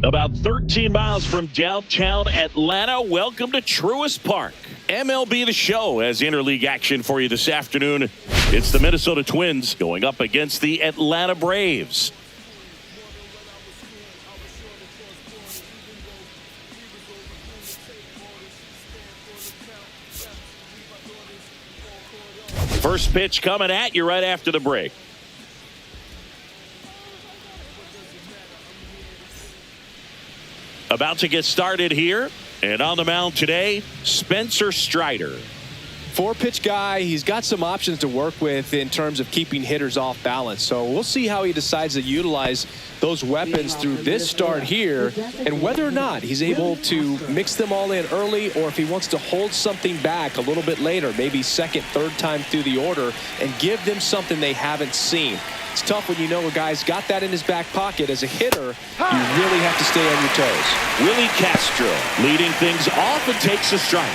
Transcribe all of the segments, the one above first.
About 13 miles from downtown Atlanta, welcome to Truist Park. MLB The Show has interleague action for you this afternoon. It's the Minnesota Twins going up against the Atlanta Braves. First pitch coming at you right after the break. About to get started here, and on the mound today, Spencer Strider. 4-pitch guy. He's got some options to work with in terms of keeping hitters off balance. So we'll see how he decides to utilize those weapons through this start here, and whether or not he's able to mix them all in early, or if he wants to hold something back a little bit later, maybe second, third time through the order, and give them something they haven't seen. It's tough when you know a guy's got that in his back pocket. As a hitter, you really have to stay on your toes. Willie Castro leading things off and takes a strike.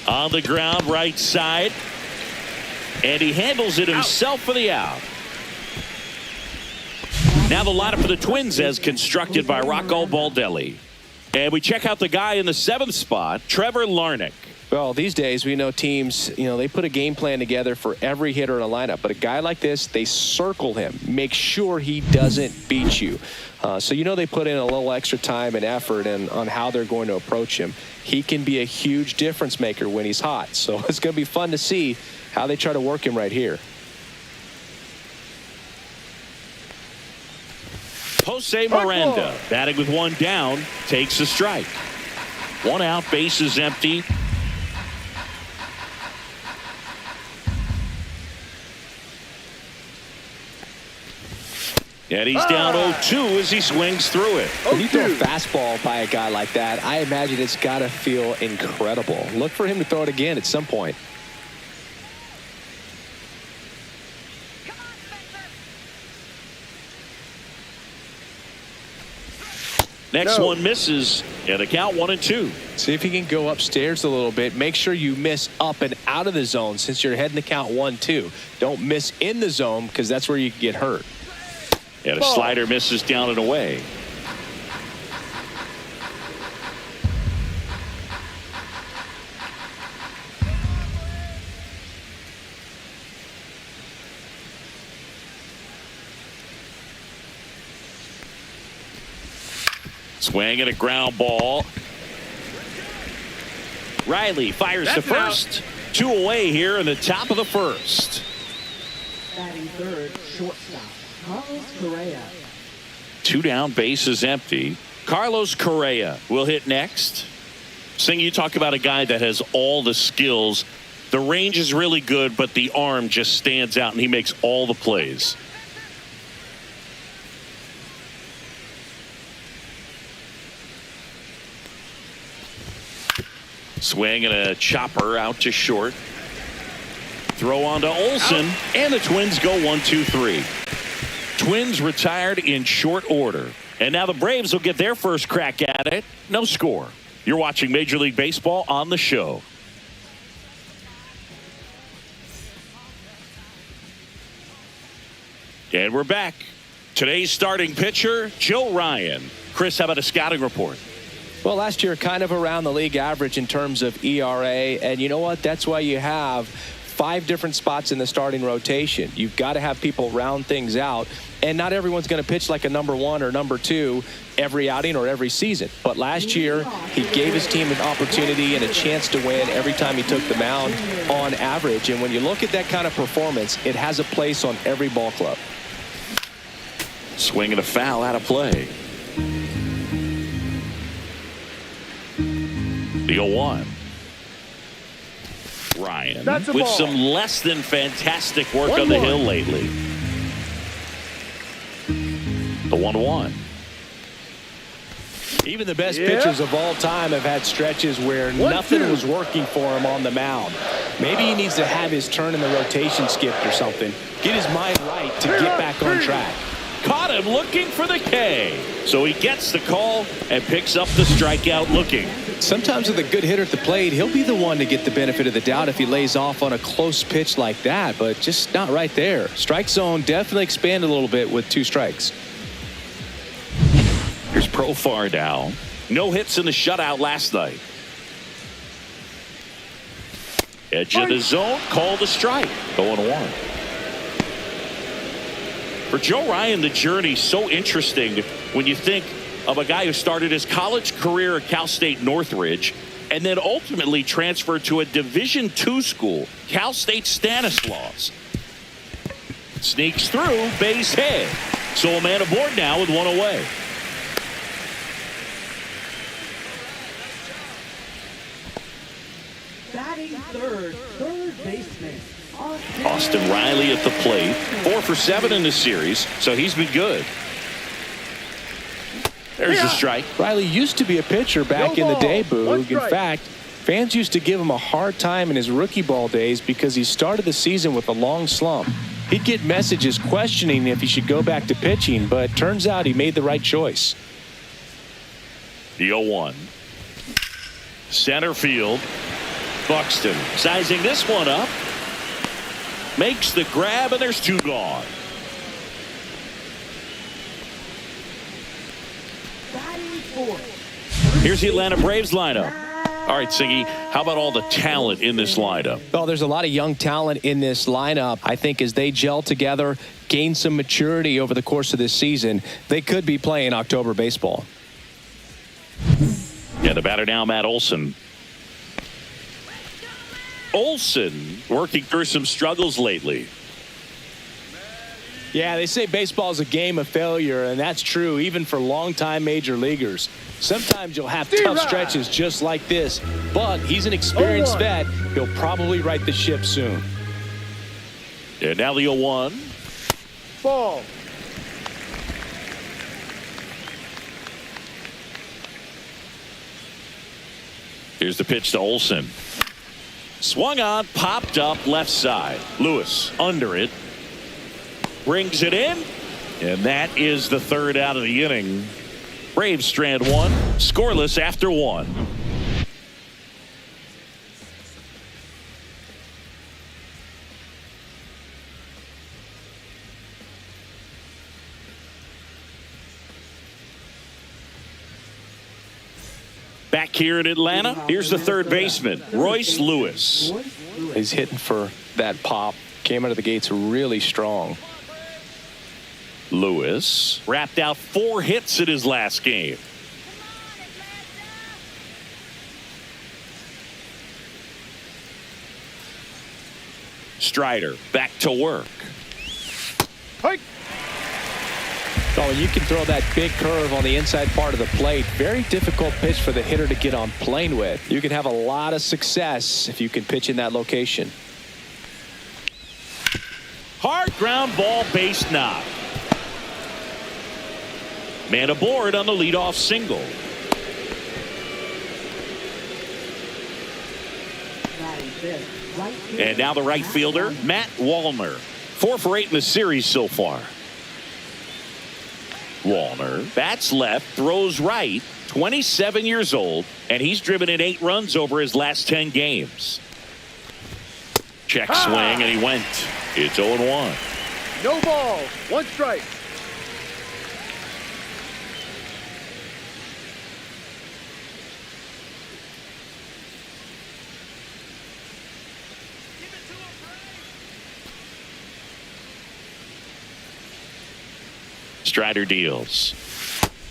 On the ground, right side. And he handles it himself for the out. Now the lineup for the Twins as constructed by Rocco Baldelli. And we check out the guy in the 7th spot, Trevor Larnach. Well, these days we know teams, they put a game plan together for every hitter in a lineup. But a guy like this, they circle him, make sure he doesn't beat you. So they put in a little extra time and effort on how they're going to approach him. He can be a huge difference maker when he's hot. So it's going to be fun to see how they try to work him right here. Jose Miranda batting with one down, takes a strike. One out, base is empty. And he's down 0-2 as he swings through it. When you throw a fastball by a guy like that, I imagine it's got to feel incredible. Look for him to throw it again at some point. Next one misses, and the count 1-2. See if he can go upstairs a little bit. Make sure you miss up and out of the zone since you're heading to count 1-2. Don't miss in the zone because that's where you can get hurt. And a slider misses down and away. Swing and a ground ball. Riley fires to first. 2 away here in the top of the first. Batting third, shortstop, Carlos Correa. 2 down, base is empty. Carlos Correa will hit next. Sing, you talk about a guy that has all the skills. The range is really good, but the arm just stands out, and he makes all the plays. Swing and a chopper out to short. Throw on to Olsen, and the Twins go 1-2-3. Twins retired in short order. And now the Braves will get their first crack at it. No score. You're watching Major League Baseball on the show. And we're back. Today's starting pitcher, Joe Ryan. Chris, how about a scouting report? Well, last year, kind of around the league average in terms of ERA. And you know what? That's why you have 5 different spots in the starting rotation. You've got to have people round things out. And not everyone's going to pitch like a number 1 or number 2 every outing or every season. But last year, he gave his team an opportunity and a chance to win every time he took the mound on average. And when you look at that kind of performance, it has a place on every ball club. Swing and a foul out of play. The 0-1. Ryan with some less than fantastic work on the hill lately. The 1-1. Even the best pitchers of all time have had stretches where nothing was working for him on the mound. Maybe he needs to have his turn in the rotation skipped or something. Get his mind right to get back on track. Caught him looking for the K. So he gets the call and picks up the strikeout looking. Sometimes with a good hitter at the plate, he'll be the one to get the benefit of the doubt if he lays off on a close pitch like that, but just not right there. Strike zone definitely expanded a little bit with 2 strikes. Here's Profar now. No hits in the shutout last night. Edge of the zone, called a strike. 0-1. For Joe Ryan, the journey's so interesting when you think of a guy who started his college career at Cal State Northridge and then ultimately transferred to a Division II school, Cal State Stanislaus. Sneaks through, base hit. So a man aboard now with 1 away. Batting third baseman. Austin Riley at the plate. 4 for 7 in the series, so he's been good. There's the strike. Riley used to be a pitcher back in the day, Boog. In fact, fans used to give him a hard time in his rookie ball days because he started the season with a long slump. He'd get messages questioning if he should go back to pitching, but turns out he made the right choice. The 0-1. Center field. Buxton sizing this one up. Makes the grab, and there's 2 gone. Here's the Atlanta Braves lineup. All right, Siggy, how about all the talent in this lineup? Well, there's a lot of young talent in this lineup. I think as they gel together, gain some maturity over the course of this season, they could be playing October baseball. Yeah, the batter now, Matt Olson. Olson working through some struggles lately. Yeah, they say baseball is a game of failure, and that's true even for longtime major leaguers. Sometimes you'll have tough stretches just like this, but he's an experienced vet. He'll probably right the ship soon. And now the 0-1. Ball. Here's the pitch to Olson. Swung on, popped up left side. Lewis under it. Brings it in. And that is the 3rd out of the inning. Braves strand 1. Scoreless after 1. Back here in Atlanta, here's the 3rd baseman, Royce Lewis. He's hitting for that pop. Came out of the gates really strong. Lewis wrapped out 4 hits in his last game. Strider back to work. Hike. Oh, you can throw that big curve on the inside part of the plate. Very difficult pitch for the hitter to get on plane with. You can have a lot of success if you can pitch in that location. Hard ground ball, base knock. Man aboard on the leadoff single. And now the right fielder, Matt Wallner. 4 for 8 in the series so far. Wallner bats left, throws right, 27 years old, and he's driven in 8 runs over his last 10 games. Check swing, and he went. It's 0-1. No ball. 1 strike. Strider deals.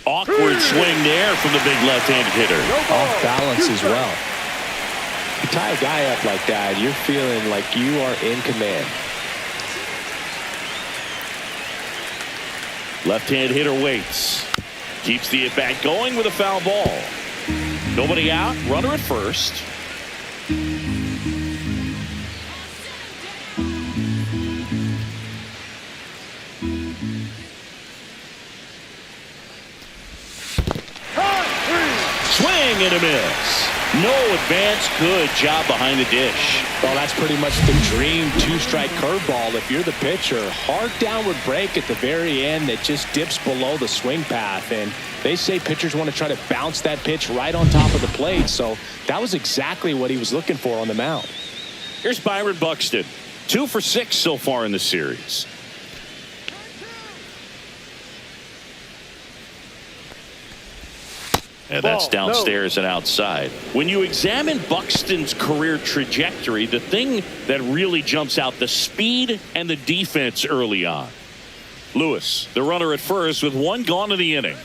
Awkward swing there from the big left-handed hitter. Off balance as well. You tie a guy up like that, you're feeling like you are in command. Left-hand hitter waits. Keeps the at-bat going with a foul ball. Nobody out. Runner at first. Swing and a miss. No advance. Good job behind the dish. Well, that's pretty much the dream 2-strike curveball. If you're the pitcher, hard downward break at the very end that just dips below the swing path. And they say pitchers want to try to bounce that pitch right on top of the plate. So that was exactly what he was looking for on the mound. Here's Byron Buxton. 2 for 6 so far in the series. And that's downstairs and outside. When you examine Buxton's career trajectory, the thing that really jumps out, the speed and the defense early on. Lewis, the runner at first with 1 gone in the inning.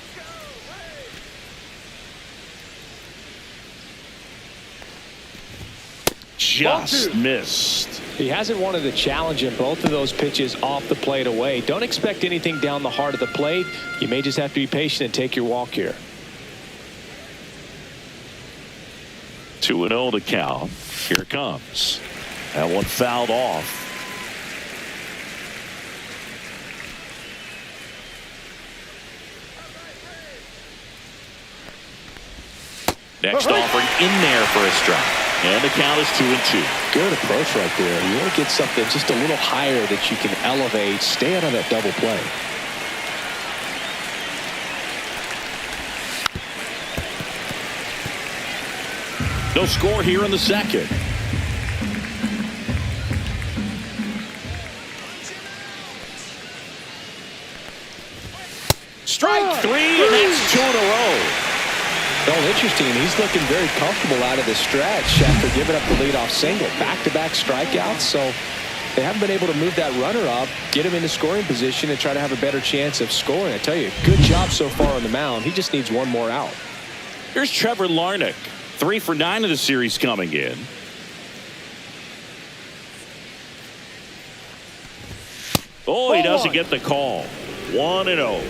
Just missed. He hasn't wanted the challenge in both of those pitches off the plate away. Don't expect anything down the heart of the plate. You may just have to be patient and take your walk here. 2-0 to count. Here it comes. That one fouled off. Next offering in there for a strike. And the count is 2-2. Good approach right there. You want to get something just a little higher that you can elevate. Stay out of that double play. No score here in the second. Strike 3, and that's 2 in a row. Well, interesting. He's looking very comfortable out of the stretch after giving up the leadoff single. Back-to-back strikeouts, so they haven't been able to move that runner up, get him into scoring position, and try to have a better chance of scoring. I tell you, good job so far on the mound. He just needs 1 more out. Here's Trevor Larnach. 3 for 9 of the series coming in. Oh, he doesn't get the call. 1-0.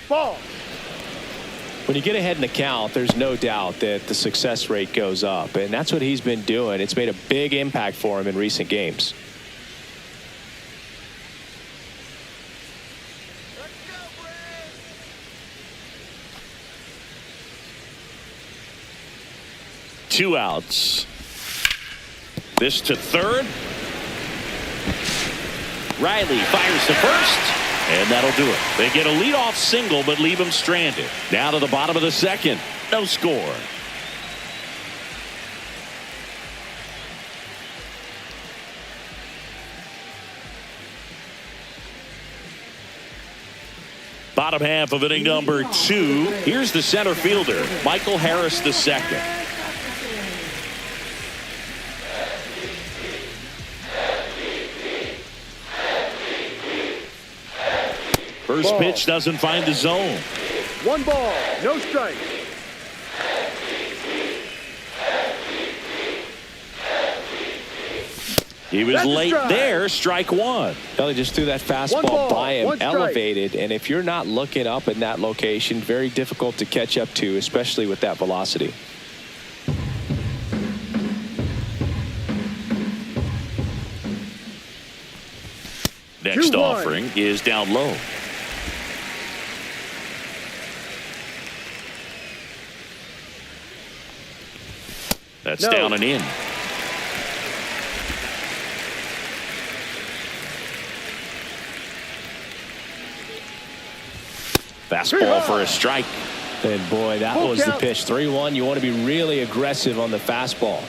Ball. When you get ahead in the count, there's no doubt that the success rate goes up, and that's what he's been doing. It's made a big impact for him in recent games. Two outs. This to third. Riley fires to first. And that'll do it. They get a leadoff single, but leave him stranded. Down to the bottom of the second. No score. Bottom half of inning number 2. Here's the center fielder, Michael Harris II. First pitch doesn't find the zone. 1 ball, no strike. He was late there, strike 1. Well, he just threw that fastball by him, elevated, and if you're not looking up in that location, very difficult to catch up to, especially with that velocity. Next offering is down low. That's No. down and in. Fastball for a strike. And boy, that Full was the count. pitch. 3-1. You want to be really aggressive on the fastball.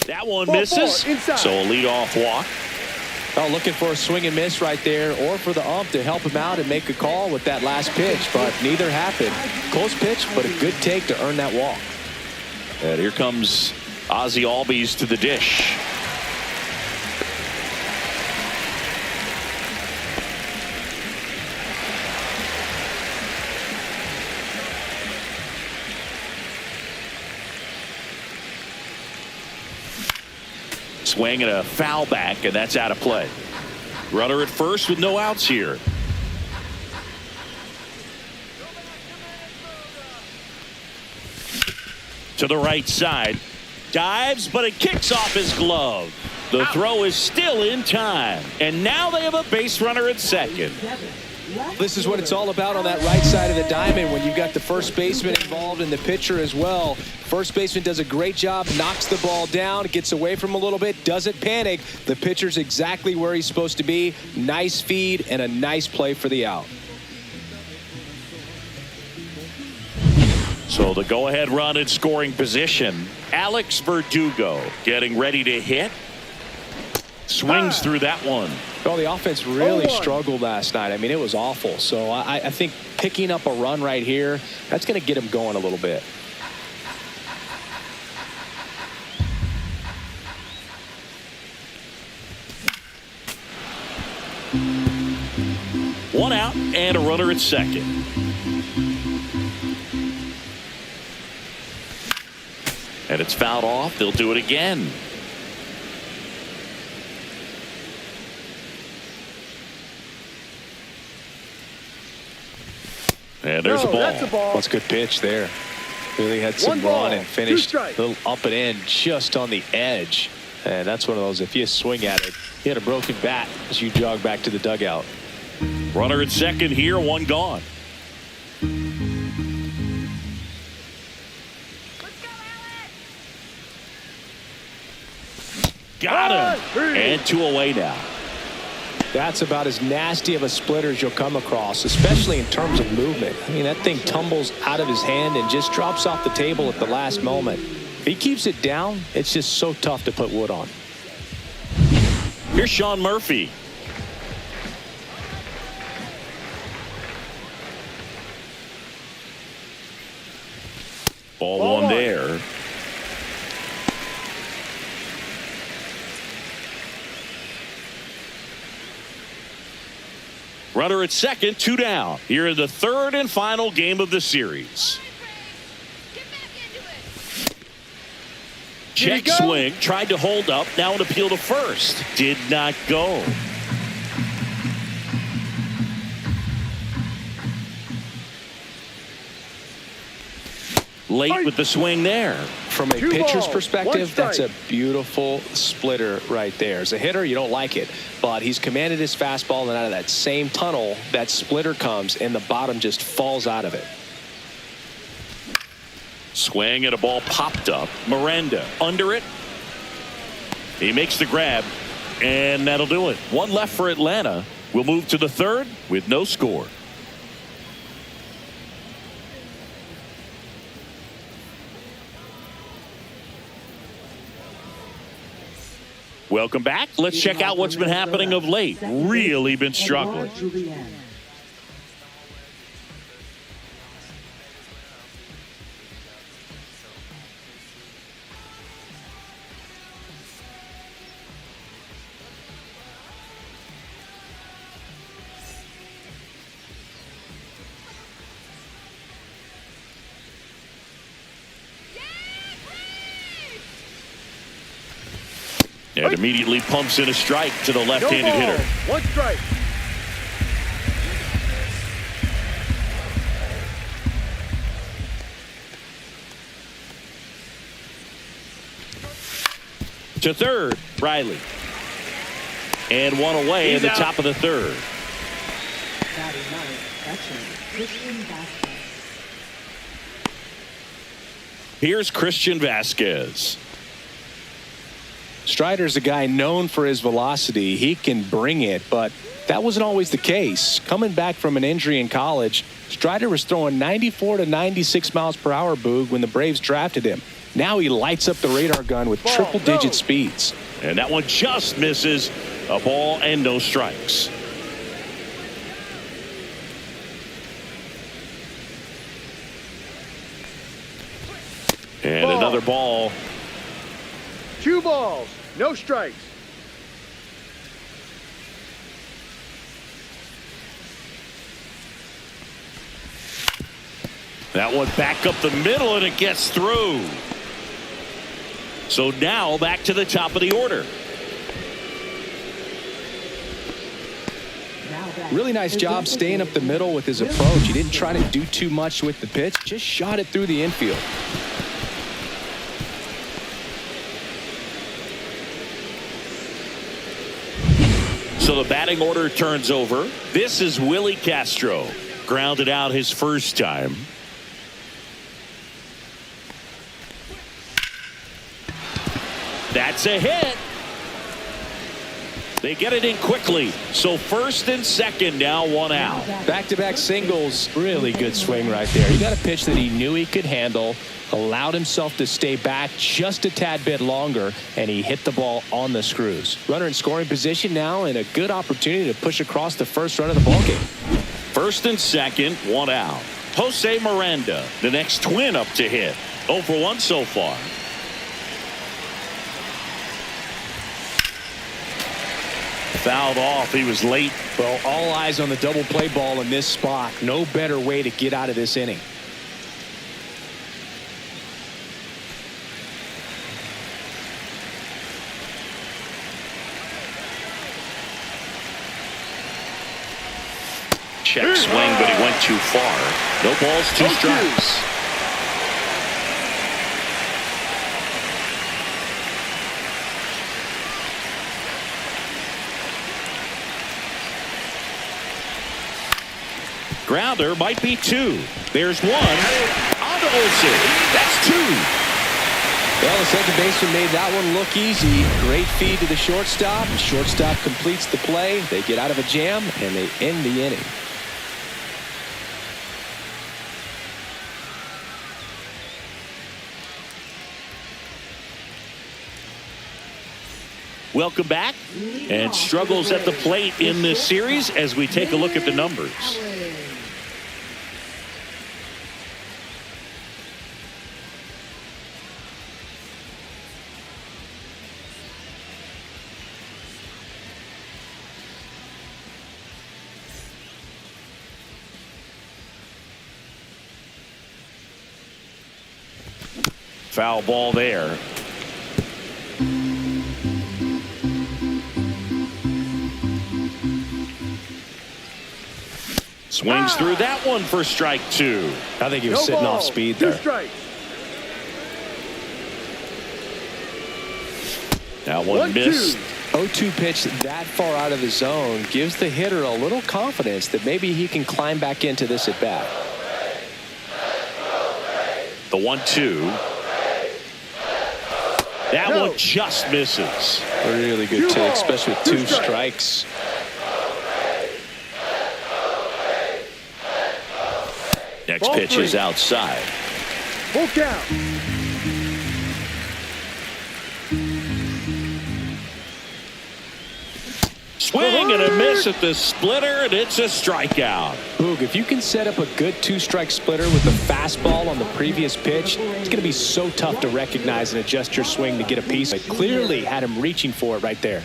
That one Ball misses. four, inside. So a leadoff walk. Oh, looking for a swing and miss right there, or for the ump to help him out and make a call with that last pitch, but neither happened. Close pitch, but a good take to earn that walk. And here comes Ozzie Albies to the dish. Swing and a foul back, and that's out of play. Runner at first with no outs here. To the right side. Dives, but it kicks off his glove. The throw is still in time. And now they have a base runner at second. This is what it's all about on that right side of the diamond when you've got the first baseman involved and the pitcher as well. First baseman does a great job, knocks the ball down, gets away from him a little bit, doesn't panic. The pitcher's exactly where he's supposed to be. Nice feed and a nice play for the out. So the go-ahead run in scoring position. Alex Verdugo getting ready to hit. Swings through that one. Well, the offense really 0-1. struggled last night. I mean, it was awful. So I think picking up a run right here, that's going to get him going a little bit. One out and a runner at second. And it's fouled off. They'll do it again. And there's No, a ball. that's a ball. That's a good pitch there. Really had some One ball, run and two finished a strikes. little up and in just on the edge. And that's one of those, if you swing at it, you had a broken bat as you jog back to the dugout. Runner at second here, one gone. Got him. And two away now. That's about as nasty of a splitter as you'll come across, especially in terms of movement. I mean, that thing tumbles out of his hand and just drops off the table at the last moment. If he keeps it down, it's just so tough to put wood on. Here's Sean Murphy. Ball one there. Runner at second, two down. Here in the third and final game of the series. Check swing, tried to hold up, now an appeal to first. Did not go. Late with the swing there. From a Two pitcher's balls, perspective, one that's a strike. beautiful splitter right there. As a hitter, you don't like it, but he's commanded his fastball, and out of that same tunnel, that splitter comes, and the bottom just falls out of it. Swing and a ball popped up. Miranda under it. He makes the grab, and that'll do it. One left for Atlanta. We'll move to the third with no score. Welcome back. Let's check out what's been happening of late. Really been struggling. And immediately pumps in a strike to the left-handed hitter. One strike. To third, Riley. And one away at the top of the third. Batting ninth, catcher, Christian Vasquez. Here's Christian Vasquez. Strider's a guy known for his velocity. He can bring it, but that wasn't always the case. Coming back from an injury in college, Strider was throwing 94 to 96 miles per hour, Boog, when the Braves drafted him. Now he lights up the radar gun with triple-digit speeds. And that one just misses. A ball and no strikes. And another ball. 2 balls, no strikes. That one back up the middle, and it gets through. So now back to the top of the order. Really nice job staying up the middle with his approach. He didn't try to do too much with the pitch, just shot it through the infield. So the batting order turns over. This is Willie Castro. Grounded out his first time. That's a hit. They get it in quickly. So first and second, now one out. Back-to-back singles. Really good swing right there. He got a pitch that he knew he could handle, allowed himself to stay back just a tad bit longer, and he hit the ball on the screws. Runner in scoring position now, and a good opportunity to push across the first run of the ballgame. First and second, one out. Jose Miranda, the next twin up to hit. 0 for 1 so far. Fouled off. He was late. Well, all eyes on the double play ball in this spot. No better way to get out of this inning. Check swing, but he went too far. No balls, 2 strikes. Grounder might be 2. There's 1. On to Olsen. That's 2. Well, the second baseman made that one look easy. Great feed to the shortstop. The shortstop completes the play. They get out of a jam, and they end the inning. Welcome back. And struggles at the plate in this series as we take a look at the numbers. Foul ball there. Swings through that one for strike 2. I think he was sitting off speed there. 2 strikes. That one missed. 0-2 pitch that far out of the zone gives the hitter a little confidence that maybe he can climb back into this at bat. The 1-2. That one just misses. A really good take, especially with 2 strikes. Next pitch is outside. Full count. Swing and a miss at the splitter, and it's a strikeout. Boog, if you can set up a good 2-strike splitter with the fastball on the previous pitch, it's going to be so tough to recognize and adjust your swing to get a piece. It clearly had him reaching for it right there.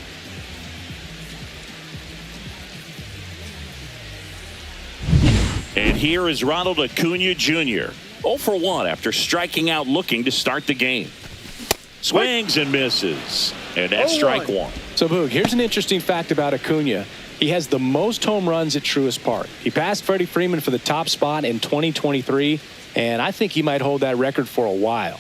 And here is Ronald Acuna Jr. 0 for 1 after striking out looking to start the game. Swings and misses. And that's strike 1. So, Boog, here's an interesting fact about Acuna. He has the most home runs at Truist Park. He passed Freddie Freeman for the top spot in 2023, and I think he might hold that record for a while.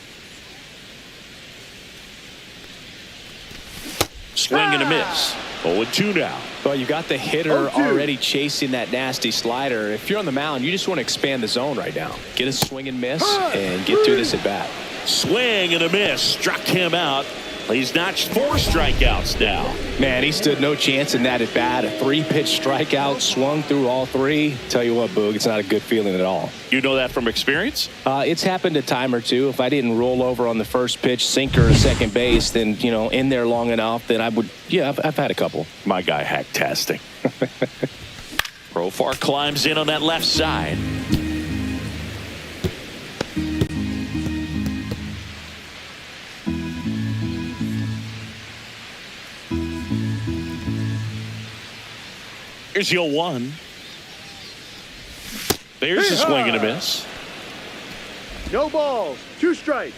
Swing and a miss. 0-2 now. Well, you got the hitter already chasing that nasty slider. If you're on the mound, you just want to expand the zone right now. Get a swing and miss and get through this at bat. Swing and a miss. Struck him out. He's notched 4 strikeouts now. Man, he stood no chance in that at bat. A 3-pitch strikeout, swung through all 3. Tell you what, Boog, it's not a good feeling at all. You know that from experience? It's happened a time or two. If I didn't roll over on the first pitch, sinker to second base, then, you know, in there long enough, then I would, yeah, I've had a couple. My guy hack-tastic. Profar climbs in on that left side. Here's 0-1. There's a swing and a miss. No balls. 2 strikes.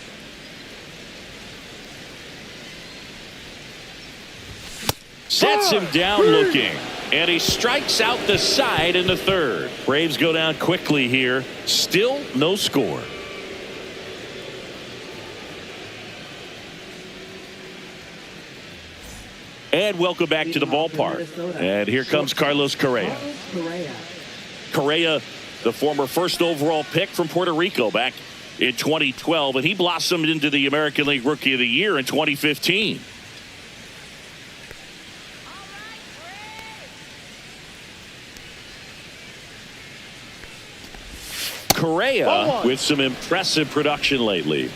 Sets him down looking. And he strikes out the side in the 3rd. Braves go down quickly here. Still no score. And welcome back to the ballpark. And here comes Carlos Correa. Correa, the former first overall pick from Puerto Rico back in 2012, and he blossomed into the American League Rookie of the Year in 2015. Correa with some impressive production lately.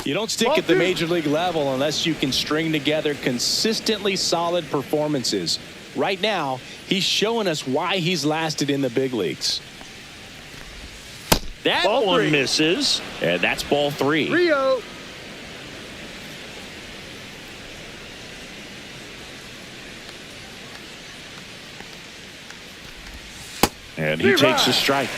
You don't stick at the major league level unless you can string together consistently solid performances. Right now, he's showing us why he's lasted in the big leagues. That one misses, and that's ball 3. 3-0. And he takes a strike.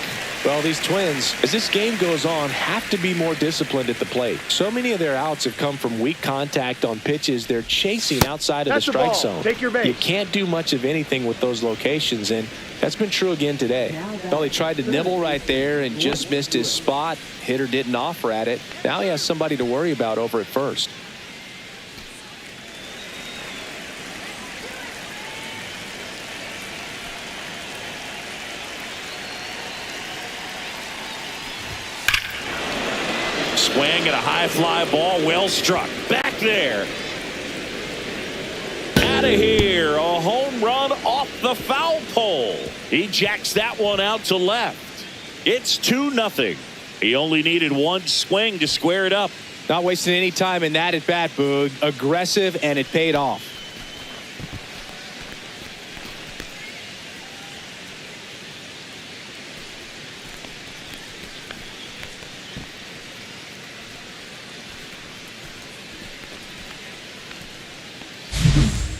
Well, these Twins, as this game goes on, have to be more disciplined at the plate. So many of their outs have come from weak contact on pitches they're chasing outside of the strike zone. Take your base. You can't do much of anything with those locations, and that's been true again today. Well, he tried to nibble right there and just missed his spot. Hitter didn't offer at it. Now he has somebody to worry about over at first. Swing and a high fly ball, well struck. Back there. Out of here. A home run off the foul pole. He jacks that one out to left. It's 2-0. He only needed 1 swing to square it up. Not wasting any time in that at bat, Boog. Aggressive, and it paid off.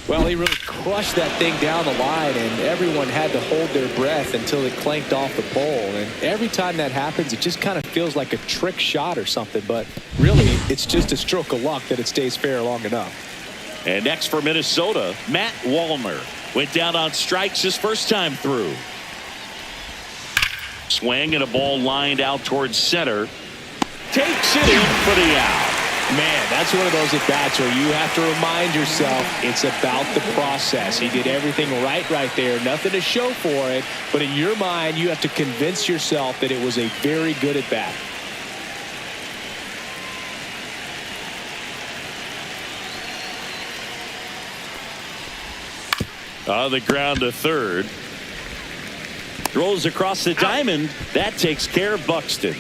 Well, he really crushed that thing down the line, and everyone had to hold their breath until it clanked off the pole. And every time that happens, it just kind of feels like a trick shot or something. But really, it's just a stroke of luck that it stays fair long enough. And next for Minnesota, Matt Wallner went down on strikes his first time through. Swing and a ball lined out towards center. Takes it in for the out. Man, that's one of those at-bats where you have to remind yourself it's about the process. He did everything right there. Nothing to show for it. But in your mind, you have to convince yourself that it was a very good at-bat. On the ground to third. Throws across the diamond. That takes care of Buxton.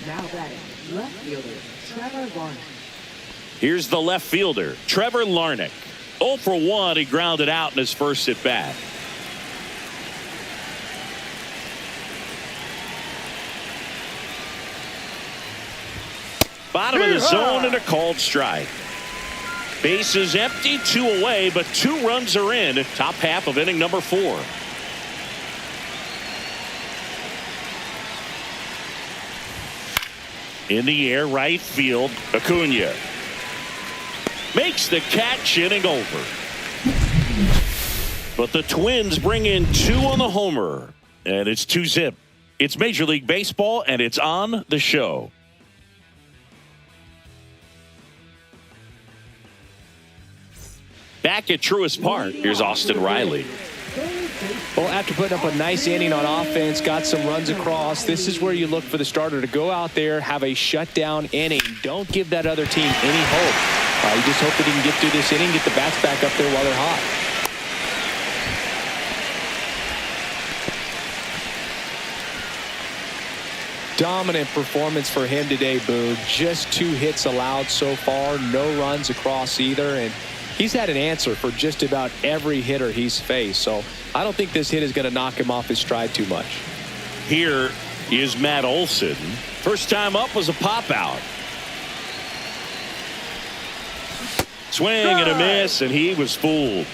Now batting, left fielder, Trevor Larnach. Here's the left fielder, Trevor Larnach. 0 for 1, he grounded out in his first at bat. Bottom of the zone and a called strike. Bases empty, 2 away, but 2 runs are in. Top half of inning number 4. In the air, right field, Acuna makes the catch, inning over. But the Twins bring in 2 on the homer. And it's 2-zip. It's Major League Baseball, and it's on the show. Back at Truist Park, here's Austin Riley. Well, after putting up a nice inning on offense, got some runs across, this is where you look for the starter to go out there, have a shutdown inning. Don't give that other team any hope. You just hope that he can get through this inning, get the bats back up there while they're hot. Dominant performance for him today, Boog. Just 2 hits allowed so far, no runs across either, and he's had an answer for just about every hitter he's faced. So I don't think this hit is going to knock him off his stride too much. Here is Matt Olson. First time up was a pop out. Swing and a miss, and he was fooled.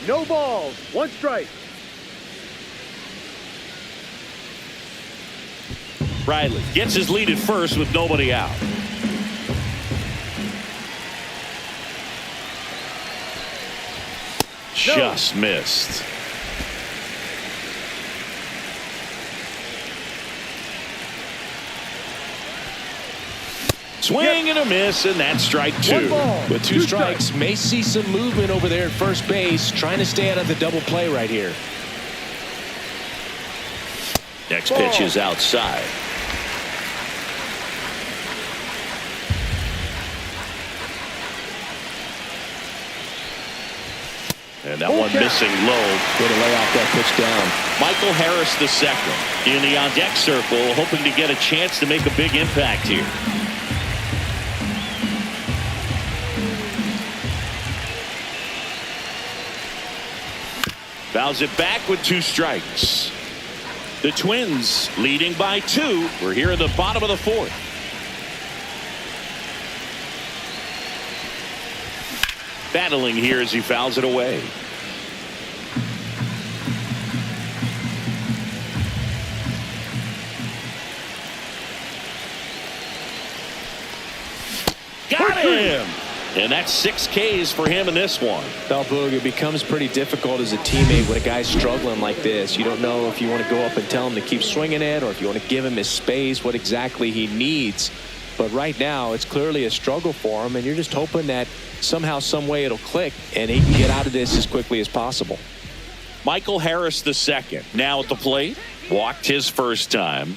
No balls. 1 strike. Riley gets his lead at first with nobody out. Just missed. Swing and a miss, and that's strike 2. With 2 strikes, may see some movement over there at first base, trying to stay out of the double play right here. Next pitch is outside. And that one missing low. Way to lay off that pitch down. Michael Harris II in the on-deck circle, hoping to get a chance to make a big impact here. Fouls it back with 2 strikes. The Twins leading by 2. We're here in the bottom of the 4th. Battling here as he fouls it away. Got him! And that's 6 Ks for him in this one. Well, Boog, it becomes pretty difficult as a teammate when a guy's struggling like this. You don't know if you want to go up and tell him to keep swinging it or if you want to give him his space, what exactly he needs. But right now, it's clearly a struggle for him, and you're just hoping that somehow, some way it'll click, and he can get out of this as quickly as possible. Michael Harris II now at the plate. Walked his first time.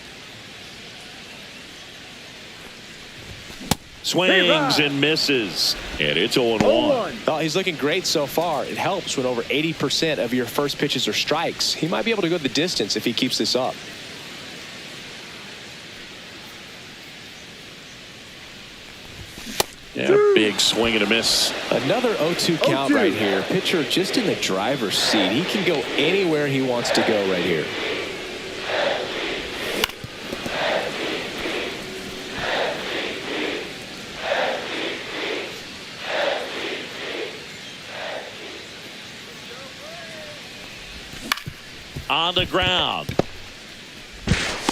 Swings and misses, and it's 0-1. Oh, he's looking great so far. It helps when over 80% of your first pitches are strikes. He might be able to go the distance if he keeps this up. Yeah, big swing and a miss. Another 0-2 count right here. Pitcher just in the driver's seat. He can go anywhere he wants to go right here. On the ground.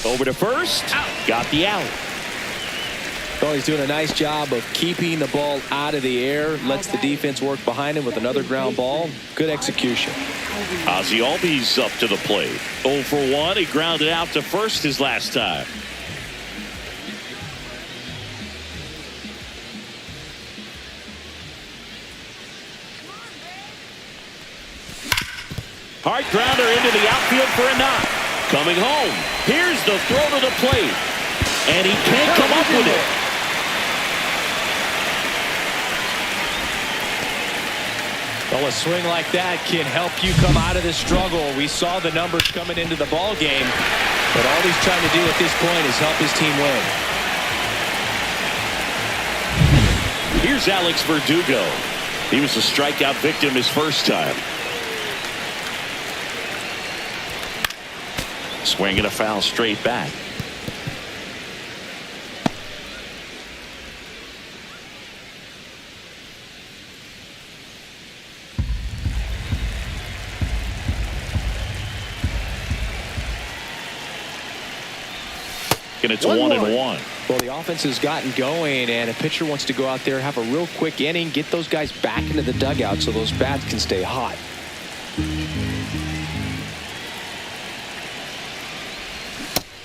Over to first. Got the out. Oh, he's doing a nice job of keeping the ball out of the air. Lets the defense work behind him with another ground ball. Good execution. Ozzie Albies up to the plate. 0 for 1. He grounded out to first his last time. Hard grounder into the outfield for a knock. Coming home. Here's the throw to the plate. And he can't come up with it. Well, a swing like that can help you come out of this struggle. We saw the numbers coming into the ball game, but all he's trying to do at this point is help his team win. Here's Alex Verdugo. He was a strikeout victim his first time. Swing and a foul straight back. And it's 1-1. Well, the offense has gotten going, and a pitcher wants to go out there, have a real quick inning, get those guys back into the dugout so those bats can stay hot.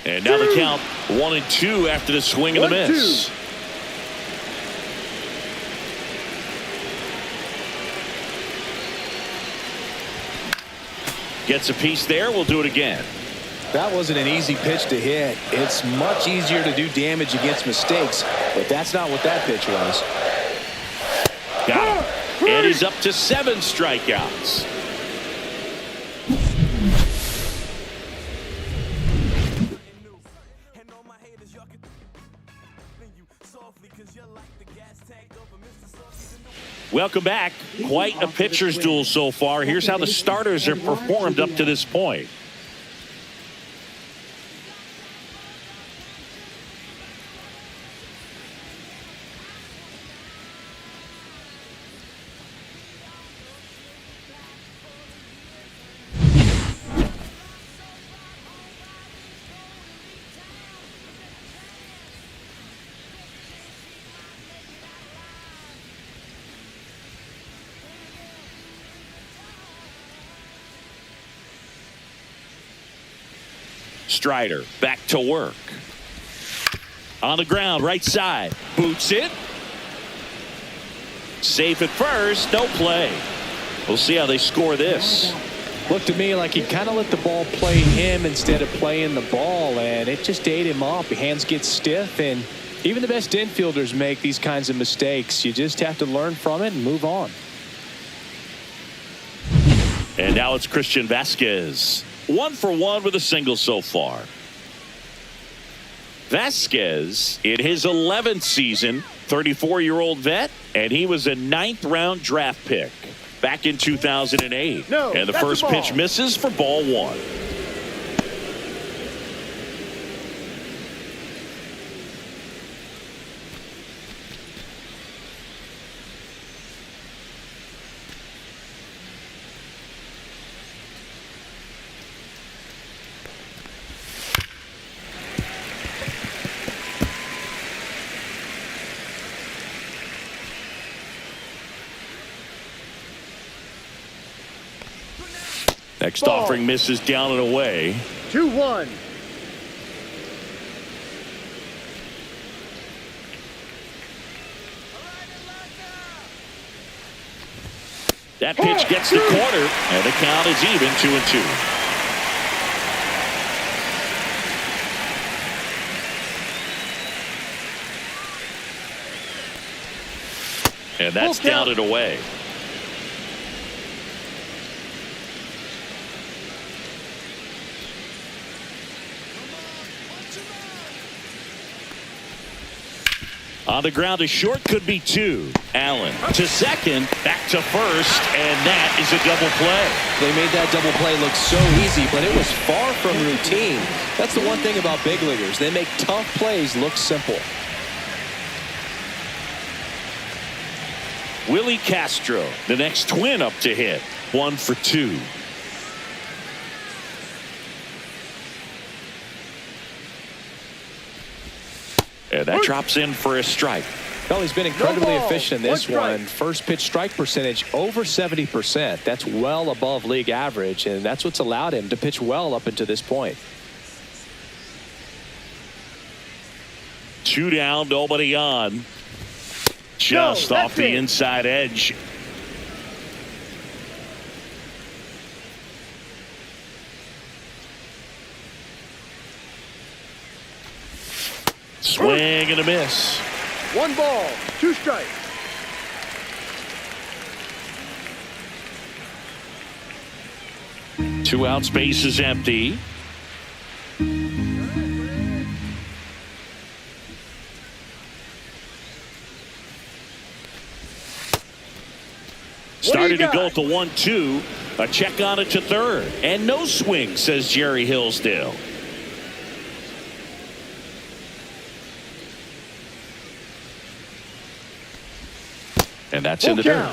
And now the count 1-2 after the swing and the miss. Gets a piece there. We'll do it again. That wasn't an easy pitch to hit. It's much easier to do damage against mistakes, but that's not what that pitch was. Got him. And he's up to 7 strikeouts. Welcome back. Quite a pitcher's duel so far. Here's how the starters have performed up to this point. Strider back to work. On the ground, right side. Boots it. Safe at first. No play. We'll see how they score this. Looked to me like he kind of let the ball play him instead of playing the ball, and it just ate him up. Hands get stiff, and even the best infielders make these kinds of mistakes. You just have to learn from it and move on. And now it's Christian Vasquez. 1 for 1 with a single so far. Vasquez in his 11th season, 34-year-old vet, and he was a 9th-round draft pick back in 2008. And the first pitch misses for ball 1. Next offering misses down and away. 2-1. That pitch gets the corner, and the count is even 2-2. And that's down and away. On the ground to short, could be 2. Allen to second, back to first, and that is a double play. They made that double play look so easy, but it was far from routine. That's the one thing about big leaguers. They make tough plays look simple. Willie Castro, the next twin up to hit. 1 for 2. And that drops in for a strike. Well, he's been incredibly efficient in this one. First pitch strike percentage over 70%. That's well above league average, and that's what's allowed him to pitch well up until this point. 2 down, nobody on. Just off the inside edge. Swing and a miss. 1 ball, 2 strikes. Two outs, base is empty. Started to go to 1-2. A check on it to third. And no swing, says Jerry Hillsdale. And that's in the dirt.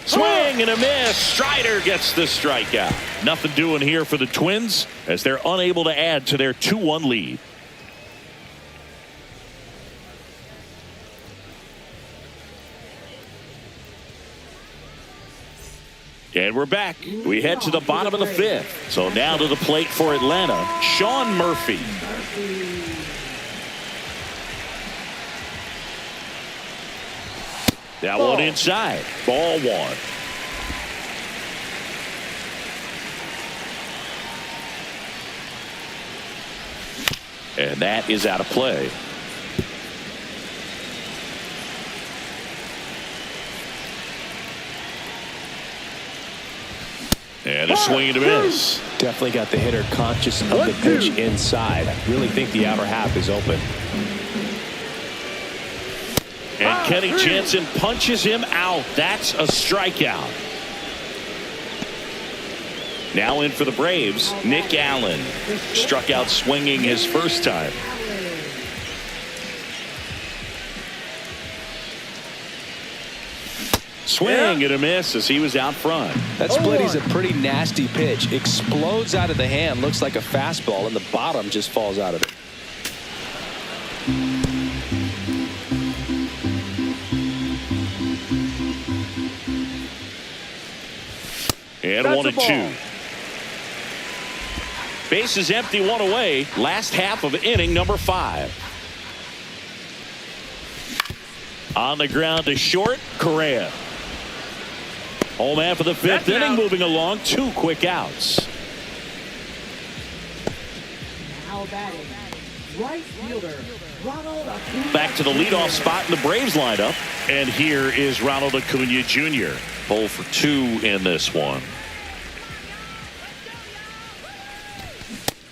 Swing and a miss. Strider gets the strikeout. Nothing doing here for the Twins as they're unable to add to their 2-1 lead. And we're back. We head to the bottom of the fifth. So now to the plate for Atlanta, Sean Murphy. That one inside. Ball one. And that is out of play. And a swing and a miss. Definitely got the hitter conscious of the pitch inside. I really think the outer half is open. And Kenny Jansen punches him out. That's a strikeout. Now in for the Braves, Nick Allen. Struck out swinging his first time. Swing and a miss as he was out front. That split is a pretty nasty pitch. Explodes out of the hand. Looks like a fastball, and the bottom just falls out of it. And That's 1-2. Base is empty, one away. Last half of inning number 5. On the ground to short, Correa. Home half of the fifth inning, moving along. 2 quick outs. Now batting, right fielder, Ronald Acuna. Back to the leadoff spot in the Braves lineup. And here is Ronald Acuna Jr. 0 for 2 in this one.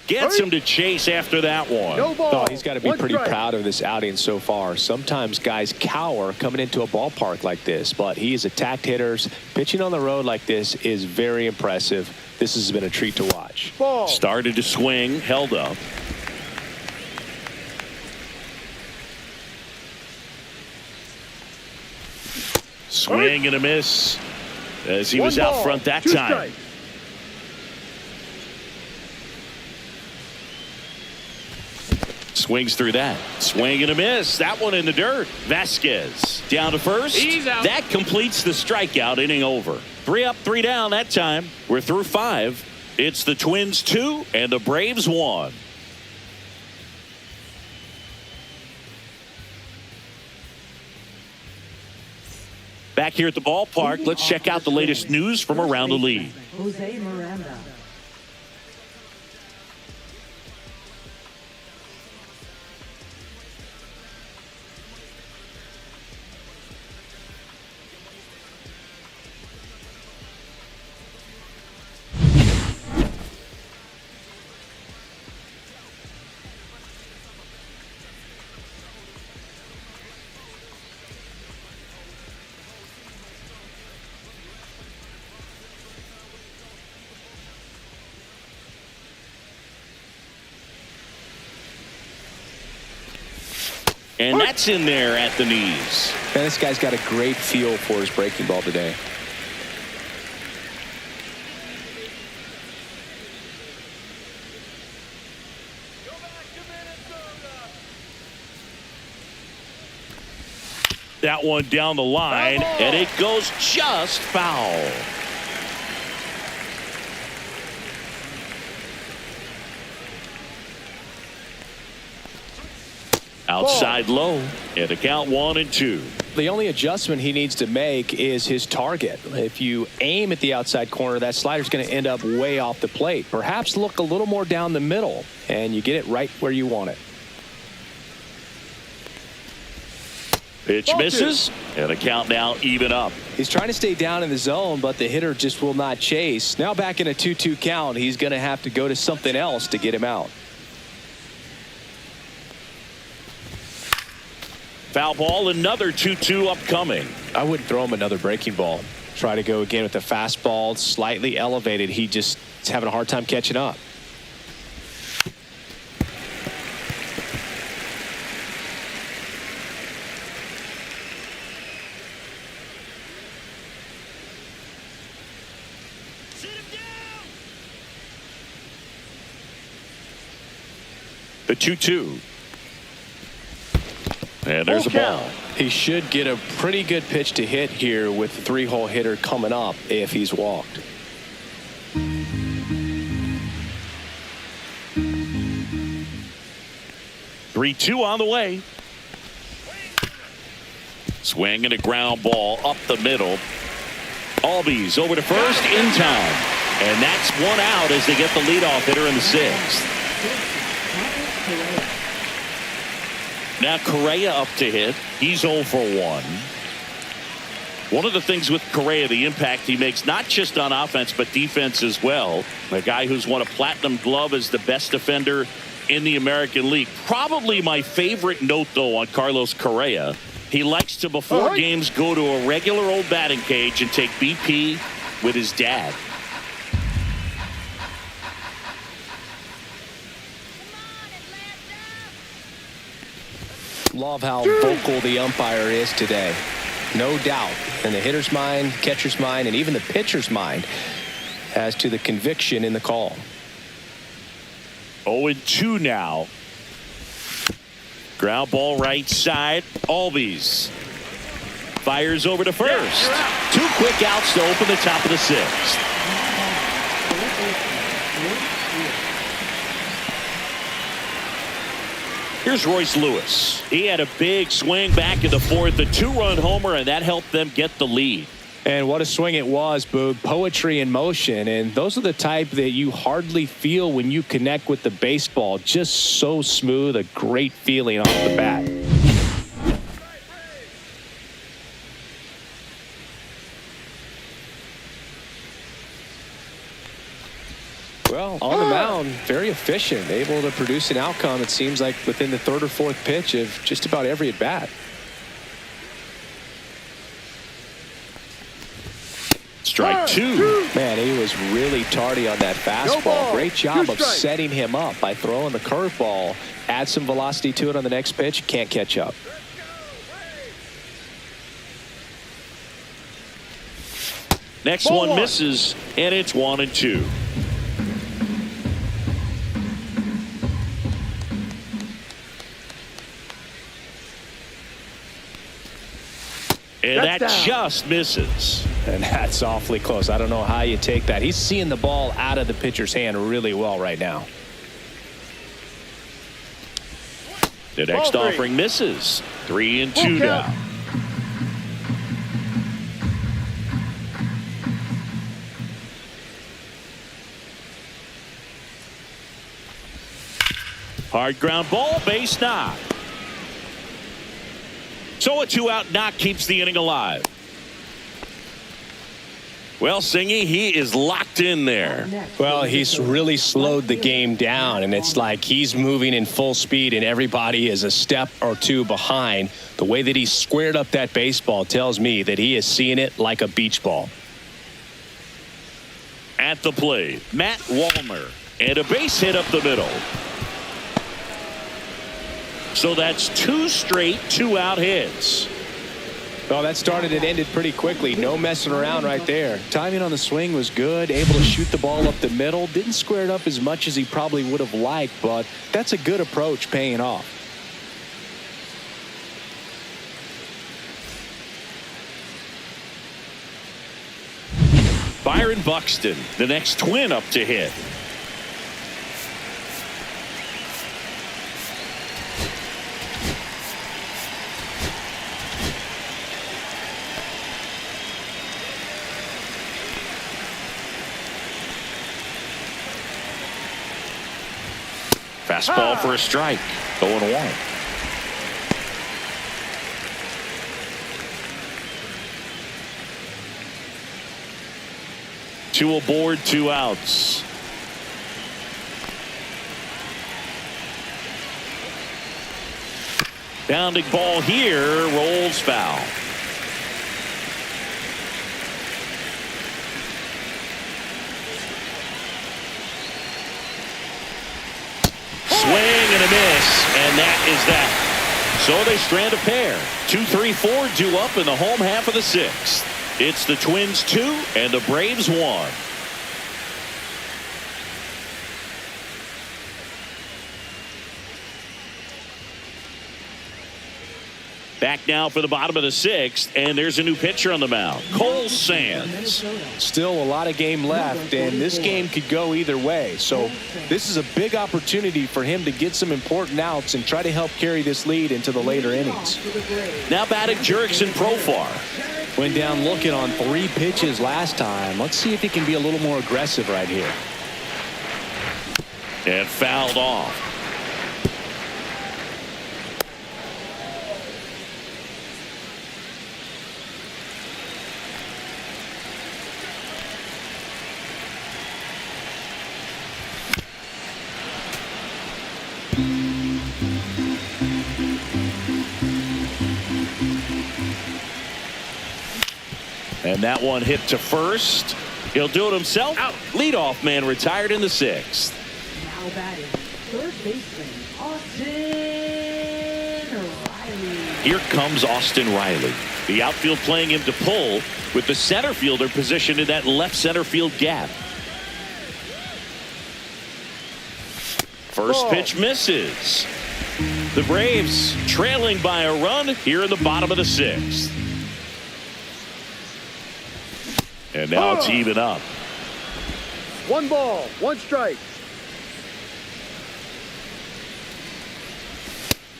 Gets him to chase after that one. No ball. Oh, he's got to be pretty proud of this outing so far. Sometimes guys cower coming into a ballpark like this, but he has attacked hitters. Pitching on the road like this is very impressive. This has been a treat to watch. Ball. Started to swing, held up. Swing and a miss as he was out front that time. Strikes. Swings through that. Swing and a miss. That one in the dirt. Vasquez down to first. He's out. That completes the strikeout. Inning over. 3 up, 3 down that time. We're through 5. It's the Twins 2 and the Braves 1. Back here at the ballpark, let's check out the latest news from around the league. Jose Miranda. And that's in there at the knees. Man, this guy's got a great feel for his breaking ball today. That one down the line, and it goes just foul. Outside low, and the count 1-2. The only adjustment he needs to make is his target. If you aim at the outside corner, that slider's going to end up way off the plate. Perhaps look a little more down the middle, and you get it right where you want it. Pitch misses, and the count now even up. He's trying to stay down in the zone, but the hitter just will not chase. Now back in a 2-2 count, he's going to have to go to something else to get him out. Foul ball, another 2-2 upcoming. I wouldn't throw him another breaking ball. Try to go again with the fastball, slightly elevated. He just is having a hard time catching up. The 2-2. And there's a ball. He should get a pretty good pitch to hit here with the three-hole hitter coming up if he's walked. Three-two on the way. Swing and a ground ball up the middle. Albies over to first in time. And that's one out as they get the leadoff hitter in the sixth. Now Correa up to hit. He's 0 for 1. One of the things with Correa, the impact he makes not just on offense but defense as well. A guy who's won a platinum glove as the best defender in the American League. Probably my favorite note though on Carlos Correa. He likes to before games go to a regular old batting cage and take BP with his dad. Love how vocal the umpire is today. No doubt in the hitter's mind, catcher's mind, and even the pitcher's mind as to the conviction in the call. 0-2 now. Ground ball right side. Albies fires over to first. 2 quick outs to open the top of the sixth. Here's Royce Lewis. He had a big swing back in the fourth, a 2-run homer, and that helped them get the lead. And what a swing it was, Boog. Poetry in motion. And those are the type that you hardly feel when you connect with the baseball. Just so smooth, a great feeling off the bat. Well, on the mound, very efficient, able to produce an outcome, it seems like, within the third or fourth pitch of just about every at bat. Strike 2. Man, he was really tardy on that fastball. Great job of setting him up by throwing the curveball. Add some velocity to it on the next pitch. Can't catch up. Next one misses, and it's 1-2. And that just misses. And that's awfully close. I don't know how you take that. He's seeing the ball out of the pitcher's hand really well right now. The next offering misses. 3-2 now. Hard ground ball, base knock. So a 2-out knock keeps the inning alive. Well, Singy, he is locked in there. Well, he's really slowed the game down, and it's like he's moving in full speed, and everybody is a step or two behind. The way that he squared up that baseball tells me that he is seeing it like a beach ball. At the plate, Matt Wallner, and a base hit up the middle. So that's 2 straight 2-out hits. Well, that started and ended pretty quickly. No messing around right there. Timing on the swing was good. Able to shoot the ball up the middle. Didn't square it up as much as he probably would have liked, but that's a good approach paying off. Byron Buxton, the next twin up to hit. Fastball for a strike. 0-1. Two aboard, 2 outs. Bounding ball here, rolls foul. Swing and a miss, and that is that. So they strand a pair. 2, 3, 4 due up in the home half of the sixth. It's the Twins 2 and the Braves 1. Back now for the bottom of the 6th, and there's a new pitcher on the mound, Cole Sands. Still a lot of game left, and this game could go either way. So this is a big opportunity for him to get some important outs and try to help carry this lead into the later innings. Now batting Jurickson Profar. Went down looking on 3 pitches last time. Let's see if he can be a little more aggressive right here. And fouled off. And that one hit to first. He'll do it himself. Out. Leadoff man retired in the 6th. Now batting, third baseman, Austin Riley. Here comes Austin Riley. The outfield playing him to pull, with the center fielder positioned in that left center field gap. First pitch misses. The Braves trailing by a run here in the bottom of the 6th. And now it's even up. 1 ball, 1 strike.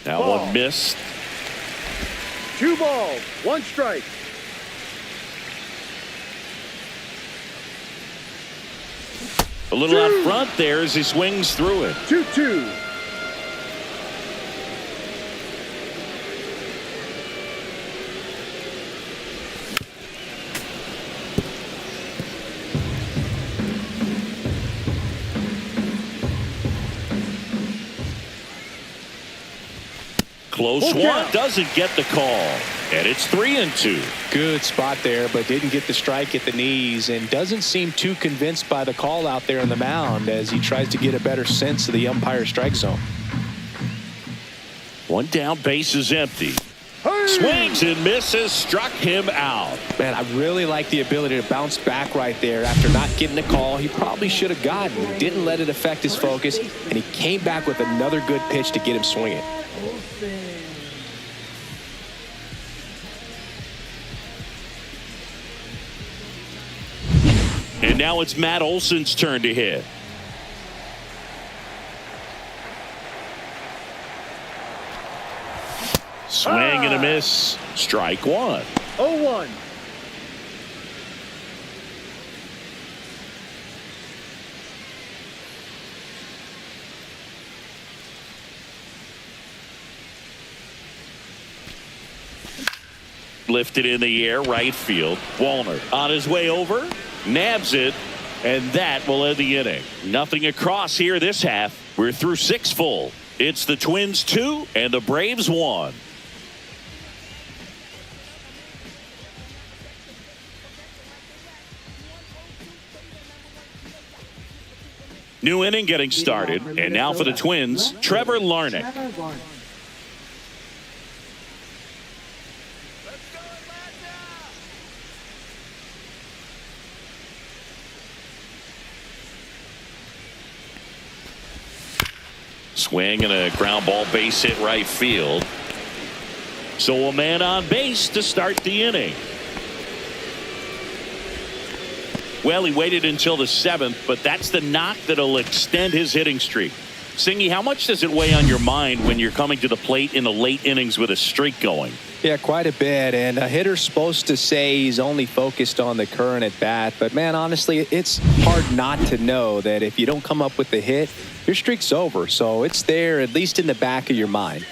Now ball. 1 missed. 2 balls, 1 strike. A little out front there as he swings through it. 2-2. Close one, doesn't get the call, and it's 3-2. Good spot there, but didn't get the strike at the knees, and doesn't seem too convinced by the call out there on the mound as he tries to get a better sense of the umpire strike zone. 1 down, base is empty. Swings and misses, struck him out. Man, I really like the ability to bounce back right there after not getting the call he probably should have gotten. Didn't let it affect his focus, and he came back with another good pitch to get him swinging. And now it's Matt Olson's turn to hit. Swing and a miss. Strike 1. 0-1. Lifted in the air, right field. Wallner on his way over, nabs it, and that will end the inning. Nothing across here this half. We're through 6 full. It's the Twins 2 and the Braves 1. New inning getting started, and now for the Twins, Trevor Larnach. Swing and a ground ball base hit right field. So a man on base to start the inning. Well, he waited until the 7th, but that's the knock that'll extend his hitting streak. Singy, how much does it weigh on your mind when you're coming to the plate in the late innings with a streak going? Yeah, quite a bit. And a hitter's supposed to say he's only focused on the current at bat. But, man, honestly, it's hard not to know that if you don't come up with the hit, your streak's over. So it's there, at least in the back of your mind.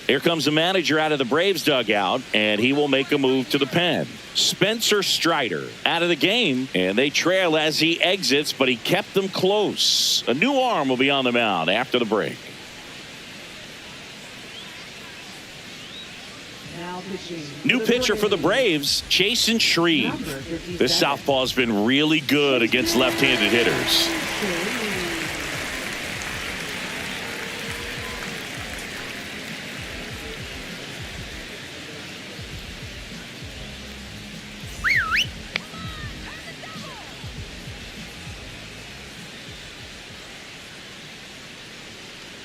Here comes the manager out of the Braves dugout, and he will make a move to the pen. Spencer Strider out of the game, and they trail as he exits, but he kept them close. A new arm will be on the mound after the break. New pitcher for the Braves, Chasen Shreve. This southpaw has been really good against left-handed hitters.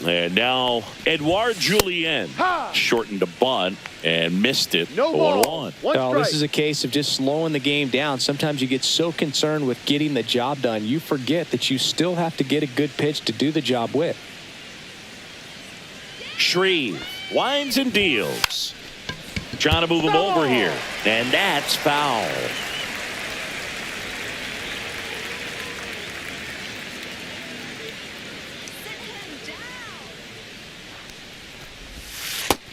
And now Edouard Julien shortened a bunt and missed it. No 0-1. ball. One No, strike. this is a case of just slowing the game down. Sometimes you get so concerned with getting the job done, you forget that you still have to get a good pitch to do the job with. Shreve winds and deals. Trying to move him over here. And that's foul.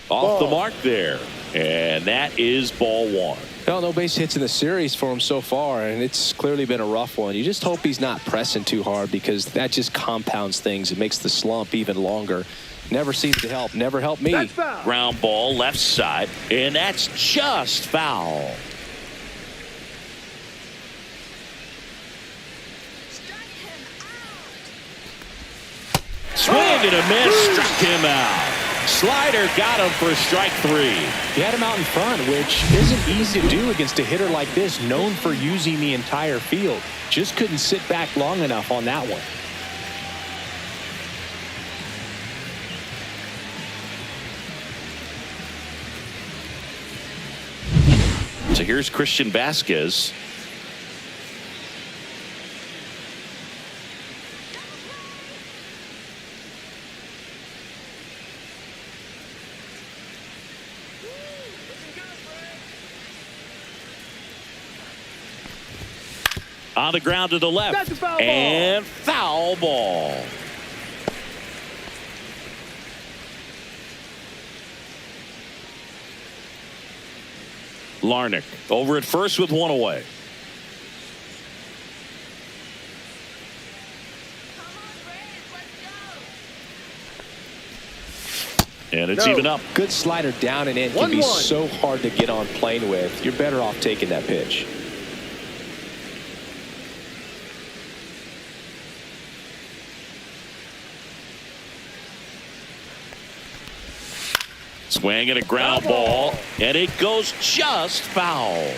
Off the mark there. And that is ball one. Well, no base hits in the series for him so far, and it's clearly been a rough one. You just hope he's not pressing too hard because that just compounds things. It makes the slump even longer. Never seems to help. Never helped me. That's foul. Ground ball left side. And that's just foul. Swing and a miss. Struck him out. Slider got him for strike three. He had him out in front, which isn't easy to do against a hitter like this, known for using the entire field. Just couldn't sit back long enough on that one. So here's Christian Vasquez. On the ground to the left. That's a foul ball. And foul ball. Larnick over at first with one away. And it's even up. Good slider down and in can be so hard to get on plane with. You're better off taking that pitch. Swing and a ground ball, and it goes just foul.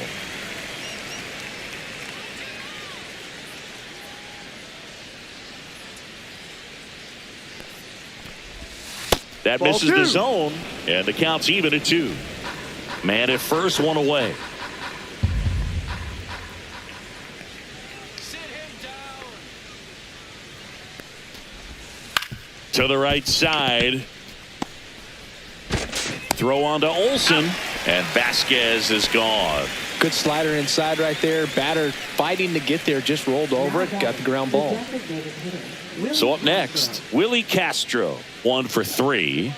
That misses the zone, and the count's even at 2. Man at first, one away. To the right side. Throw on to Olsen, and Vasquez is gone. Good slider inside right there. Batter fighting to get there, just rolled over it, got the ground ball. So up next, Willie Castro, 1 for 3.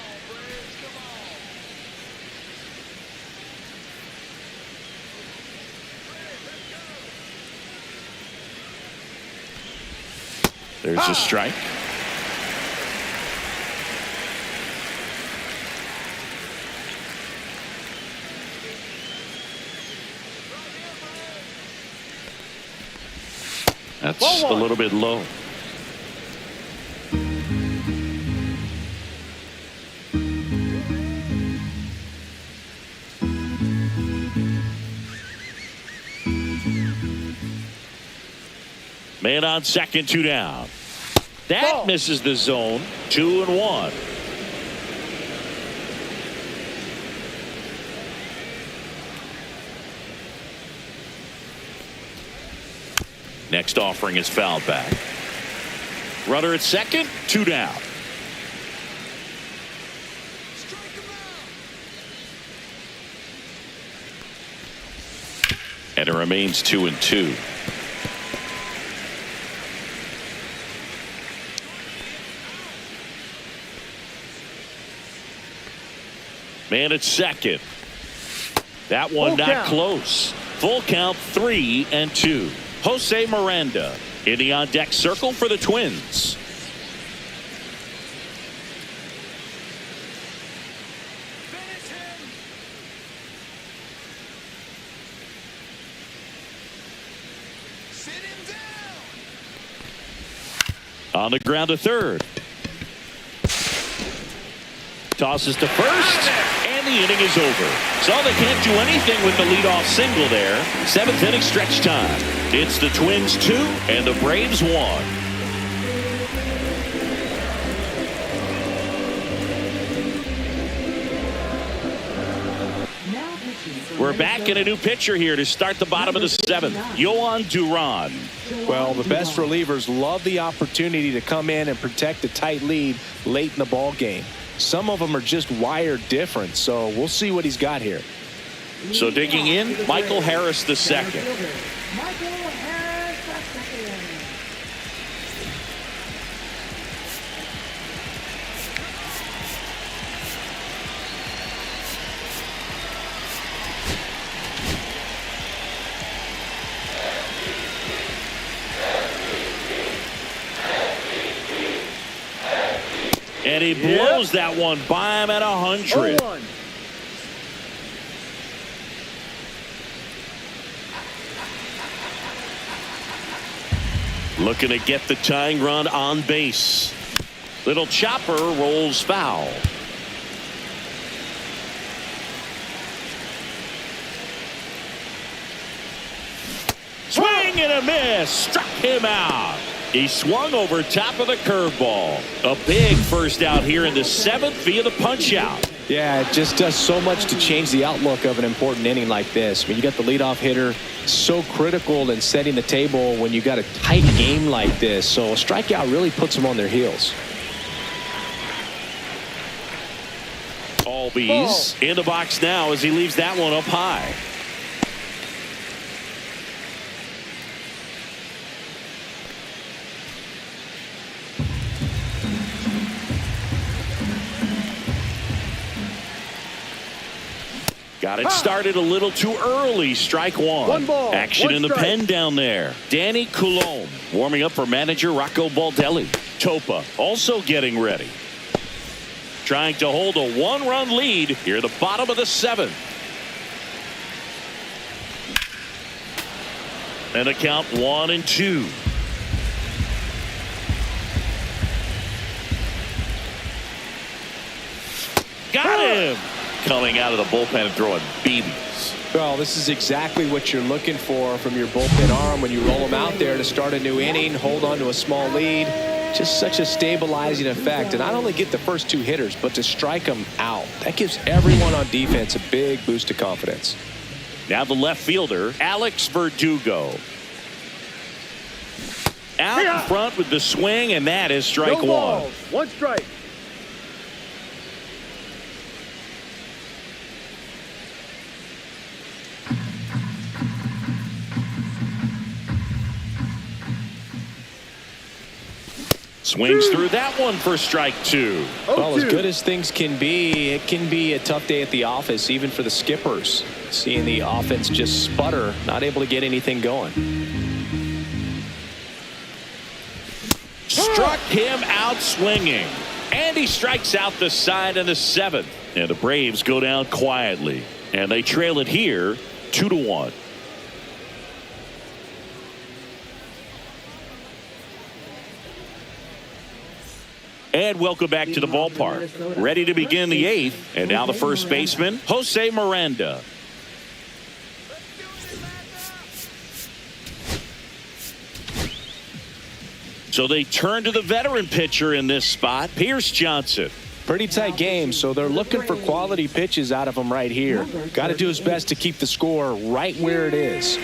There's a strike. That's a little bit low. Man on second, 2 down. That misses the zone. 2-1. Next offering is fouled back. Runner at second, 2 down. And it remains 2-2. Man at second. That one not close. Full count, 3-2. Jose Miranda in the on-deck circle for the Twins. On the ground to third. Tosses to first, and the inning is over. So they can't do anything with the leadoff single there. 7th inning stretch time. It's the Twins 2 and the Braves 1. We're back in a new pitcher here to start the bottom of the seventh. Yohan Duran. Well, the best relievers love the opportunity to come in and protect a tight lead late in the ball game. Some of them are just wired different, so we'll see what he's got here. So digging in, Michael Harris the second. Michael Harris the second. And he blows that one by him at 100. 0-1. Looking to get the tying run on base. Little chopper rolls foul. Swing and a miss. Struck him out. He swung over top of the curveball. A big first out here in the seventh via the punch out. Yeah, it just does so much to change the outlook of an important inning like this. I mean, you got the leadoff hitter, so critical in setting the table when you got a tight game like this. So a strikeout really puts them on their heels. Albies in the box now as he leaves that one up high. Got it started a little too early. Strike one. 1 ball. Action 1 in the strike. pen down there. Danny Coulombe warming up for manager Rocco Baldelli. Topa also getting ready. Trying to hold a 1-run lead here at the bottom of the seventh. And a count 1-2. Got him. Coming out of the bullpen and throwing BBs. Well, this is exactly what you're looking for from your bullpen arm when you roll them out there to start a new inning, hold on to a small lead. Just such a stabilizing effect. And not only get the first 2 hitters, but to strike them out. That gives everyone on defense a big boost of confidence. Now the left fielder, Alex Verdugo. Out in front with the swing, and that is strike No one. balls. 1 strike. Swings through that one for strike 2. Well, as 0-2. good as things can be, it can be a tough day at the office, even for the skippers. Seeing the offense just sputter, not able to get anything going. Struck him out swinging. And he strikes out the side in the seventh. And the Braves go down quietly. And they trail it here 2-1. And welcome back to the ballpark. Ready to begin the eighth. And now the first baseman, Jose Miranda. So they turn to the veteran pitcher in this spot, Pierce Johnson. Pretty tight game, so they're looking for quality pitches out of him right here. Got to do his best to keep the score right where it is.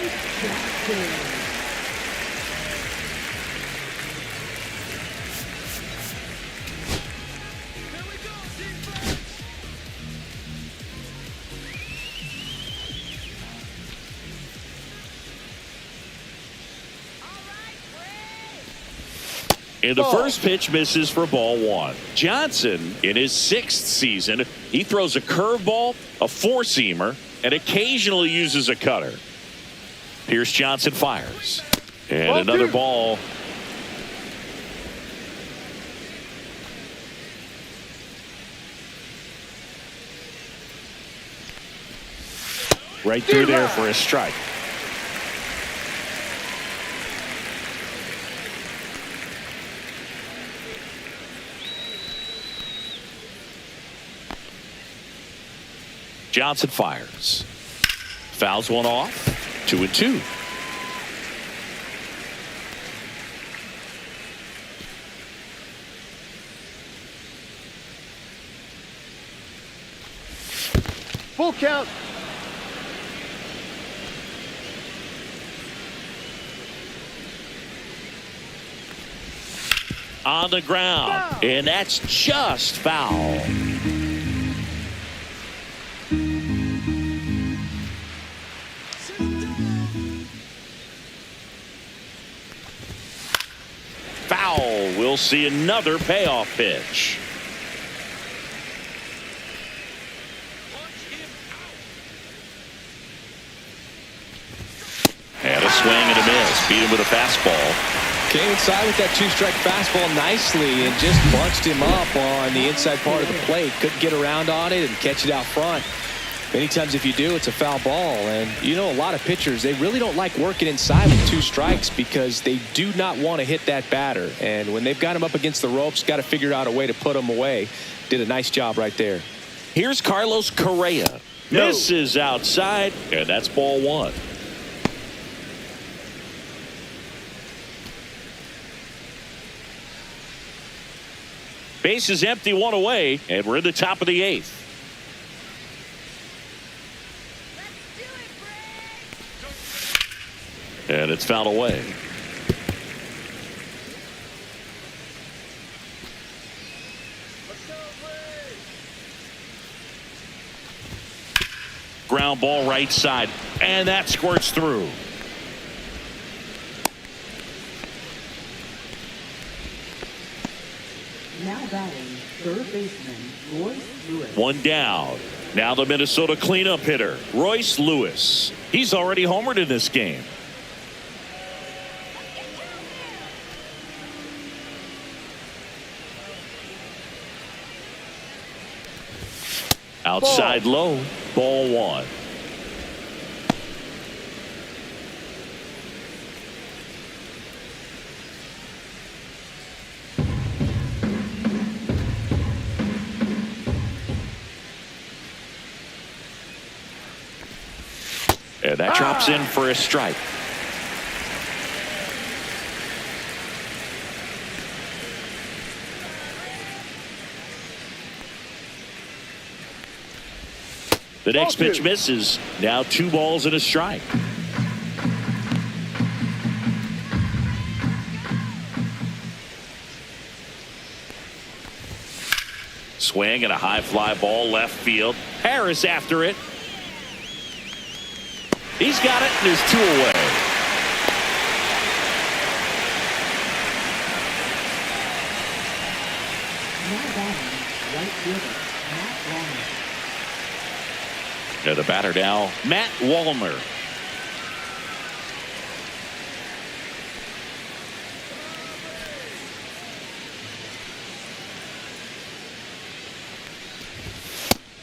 And the first pitch misses for ball one. Johnson, in his 6th season, he throws a curveball, a 4-seamer, and occasionally uses a cutter. Pierce Johnson fires. And another ball. Right through there for a strike. Johnson fires. Fouls one off. 2-2. Full count. on the ground, and that's just foul. Foul. We'll see another payoff pitch. And a swing and a miss. Beat him with a fastball. Came inside with that 2-strike fastball nicely and just bunched him up on the inside part of the plate. Couldn't get around on it and catch it out front. Many times if you do, it's a foul ball. And you know, a lot of pitchers, they really don't like working inside with 2 strikes because they do not want to hit that batter. And when they've got him up against the ropes, got to figure out a way to put him away. Did a nice job right there. Here's Carlos Correa. No. Misses outside, and that's ball 1. Base is empty, 1 away, and we're in the top of the 8th. And it's fouled away. Ground ball right side, and that squirts through. Now batting, third baseman, Royce Lewis. 1 down. Now the Minnesota cleanup hitter, Royce Lewis. He's already homered in this game. Outside low, ball 1. And that drops in for a strike. The next pitch misses. Now 2 balls and a strike. Swing and a high fly ball left field. Harris after it. He's got it, and there's 2 away. Now batting, right fielder, Matt Wallner. And the batter now, Matt Wallner.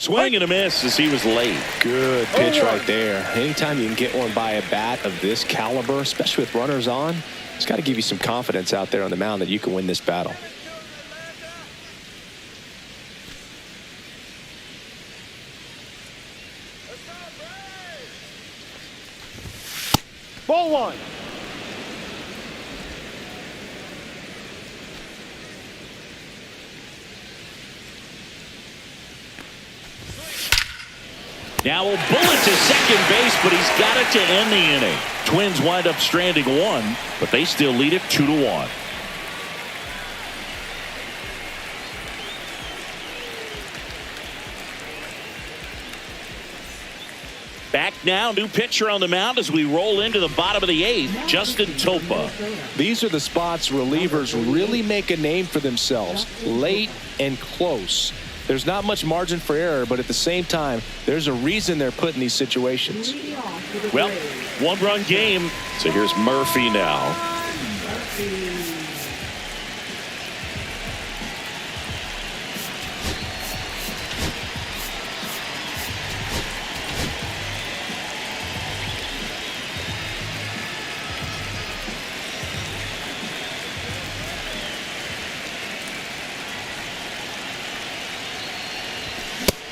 Swing and a miss as he was late. Good pitch right there. Anytime you can get one by a bat of this caliber, especially with runners on, it's got to give you some confidence out there on the mound that you can win this battle. Ball 1. Now a bullet to second base, but he's got it to end the inning. Twins wind up stranding 1, but they still lead it 2-1. Back now, new pitcher on the mound as we roll into the bottom of the 8th, Justin Topa. These are the spots relievers really make a name for themselves, late and close. There's not much margin for error, but at the same time, there's a reason they're put in these situations. Well, 1-run game, so here's Murphy now.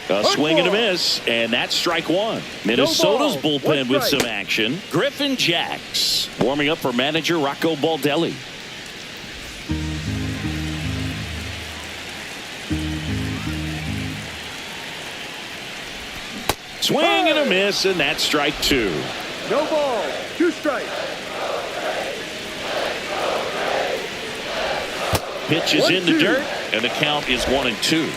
A swing and a miss, and that's strike 1. Minnesota's bullpen with some action. Griffin Jacks warming up for manager Rocco Baldelli. Swing and a miss, and that's strike 2. No ball. 2 strikes. Pitch is in the dirt, and the count is 1-2.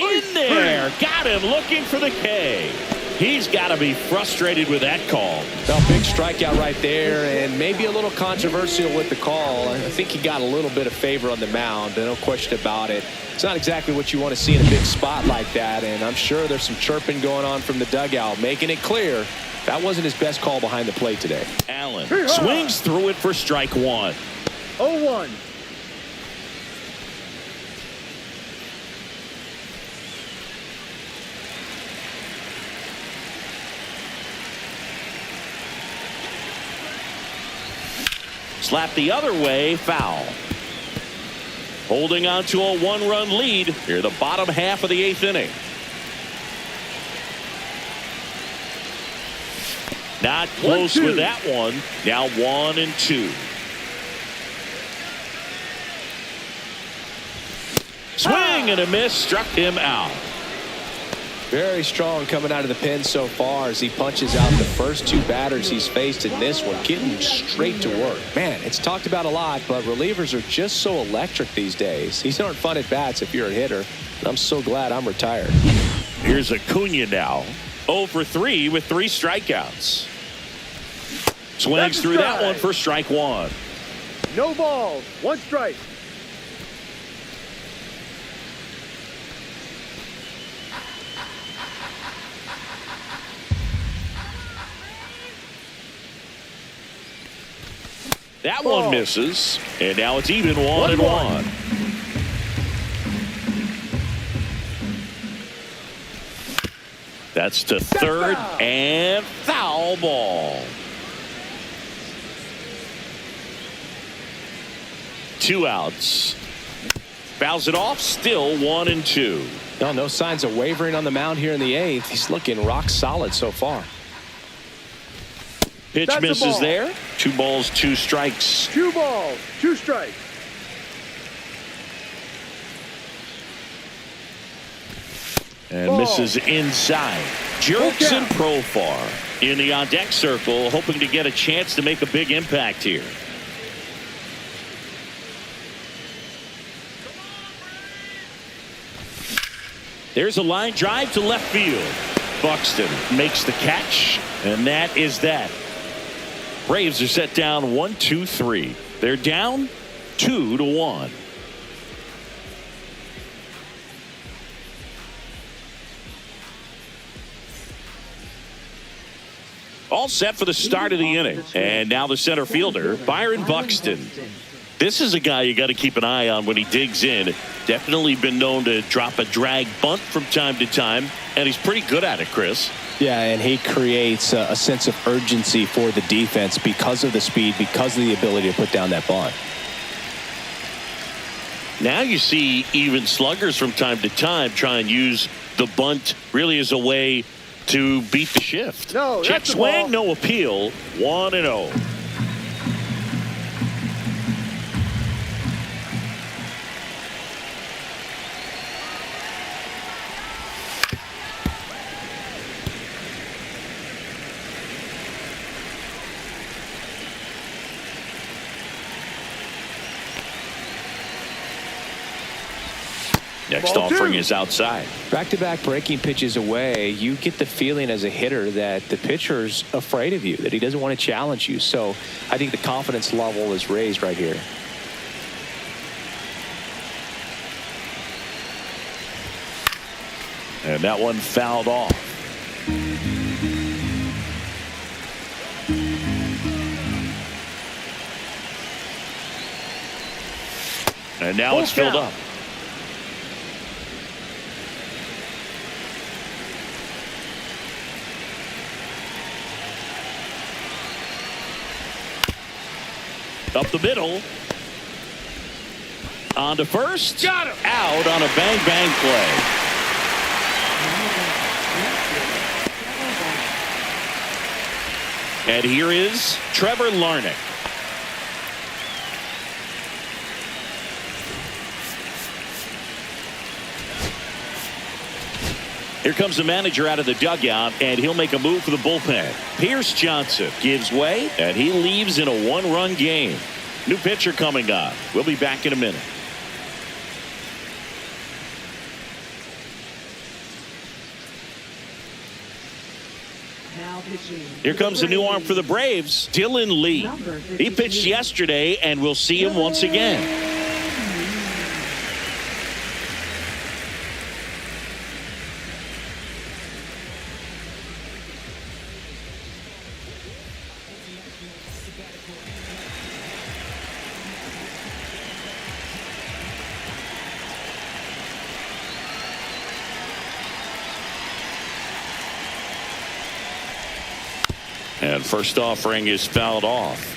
In there, got him looking for the K. He's got to be frustrated with that call. A big strikeout right there, and maybe a little controversial with the call. I think he got a little bit of favor on the mound, no question about it. It's not exactly what you want to see in a big spot like that, and I'm sure there's some chirping going on from the dugout, making it clear that wasn't his best call behind the plate today. Allen swings through it for strike one. 0-1. Slap the other way, foul. Holding on to a one-run lead here the bottom half of the 8th inning. Not close with that one. Now 1-2. Swing and a miss, struck him out. Very strong coming out of the pen so far as he punches out the first two batters he's faced in this one, getting straight to work. Man, it's talked about a lot, but relievers are just so electric these days. These aren't fun at bats if you're a hitter. I'm so glad I'm retired. Here's Acuna now. 0 for 3 with 3 strikeouts. Swings through that one for strike one. No balls. 1 strike. That one misses, and now it's even 1-1. That's to third and foul ball. 2 outs. Fouls it off, still 1-2. No signs of wavering on the mound here in the 8th. He's looking rock solid so far. Pitch misses there. 2 balls, 2 strikes. 2 balls, 2 strikes. And misses inside. Jerks and Profar in the on-deck circle, hoping to get a chance to make a big impact here. There's a line drive to left field. Buxton makes the catch, and that is that. Braves are set down 1-2-3. They're down 2-1. All set for the start of the inning. And now the center fielder, Byron Buxton. This is a guy you got to keep an eye on when he digs in. Definitely been known to drop a drag bunt from time to time, and he's pretty good at it, Chris. Yeah, and he creates a sense of urgency for the defense because of the speed, because of the ability to put down that bunt. Now you see even sluggers from time to time try and use the bunt really as a way to beat the shift. Check swing, no appeal, 1-0. Next offering is outside. Back-to-back breaking pitches away, you get the feeling as a hitter that the pitcher's afraid of you, that he doesn't want to challenge you. So I think the confidence level is raised right here. And that one fouled off. And now it's filled up. Up the middle. On to first. Got him. Out on a bang-bang play. And here is Trevor Larnach. Here comes the manager out of the dugout, and he'll make a move for the bullpen. Pierce Johnson gives way, and he leaves in a one-run game. New pitcher coming up. We'll be back in a minute. Here comes a new arm for the Braves, Dylan Lee. He pitched yesterday, and we'll see him once again. And first offering is fouled off.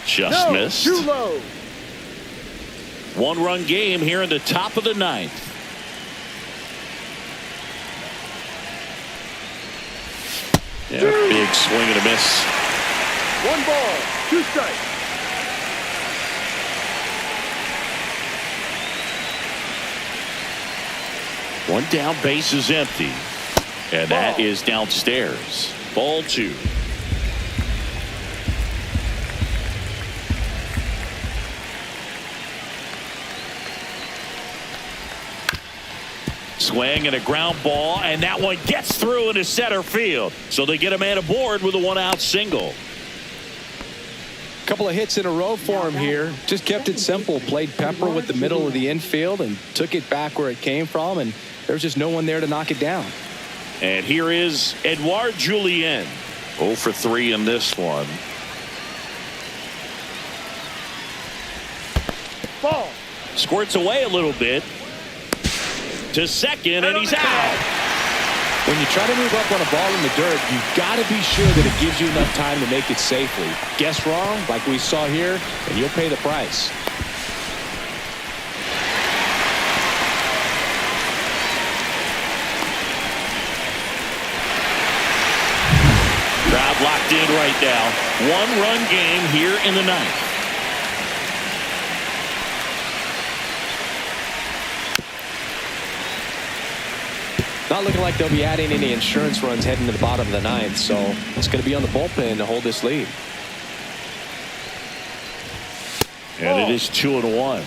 Just missed. Too low. One-run game here in the top of the ninth. Yeah, big swing and a miss. 1 ball, 2 strikes. One down, base is empty. And that is downstairs. Ball 2. Swing and a ground ball, and that one gets through into center field. So they get a man aboard with a 1-out single. Couple of hits in a row for him here. Just kept it simple. Played pepper with the middle of the infield and took it back where it came from, and there was just no one there to knock it down. And here is Edouard Julien. 0 for 3 in this one. Ball. Squirts away a little bit. To second, and he's out. When you try to move up on a ball in the dirt, you've got to be sure that it gives you enough time to make it safely. Guess wrong, like we saw here, and you'll pay the price. Crowd locked in right now. One-run game here in the ninth. Not looking like they'll be adding any insurance runs heading to the bottom of the ninth, so it's going to be on the bullpen to hold this lead. And it is 2-1.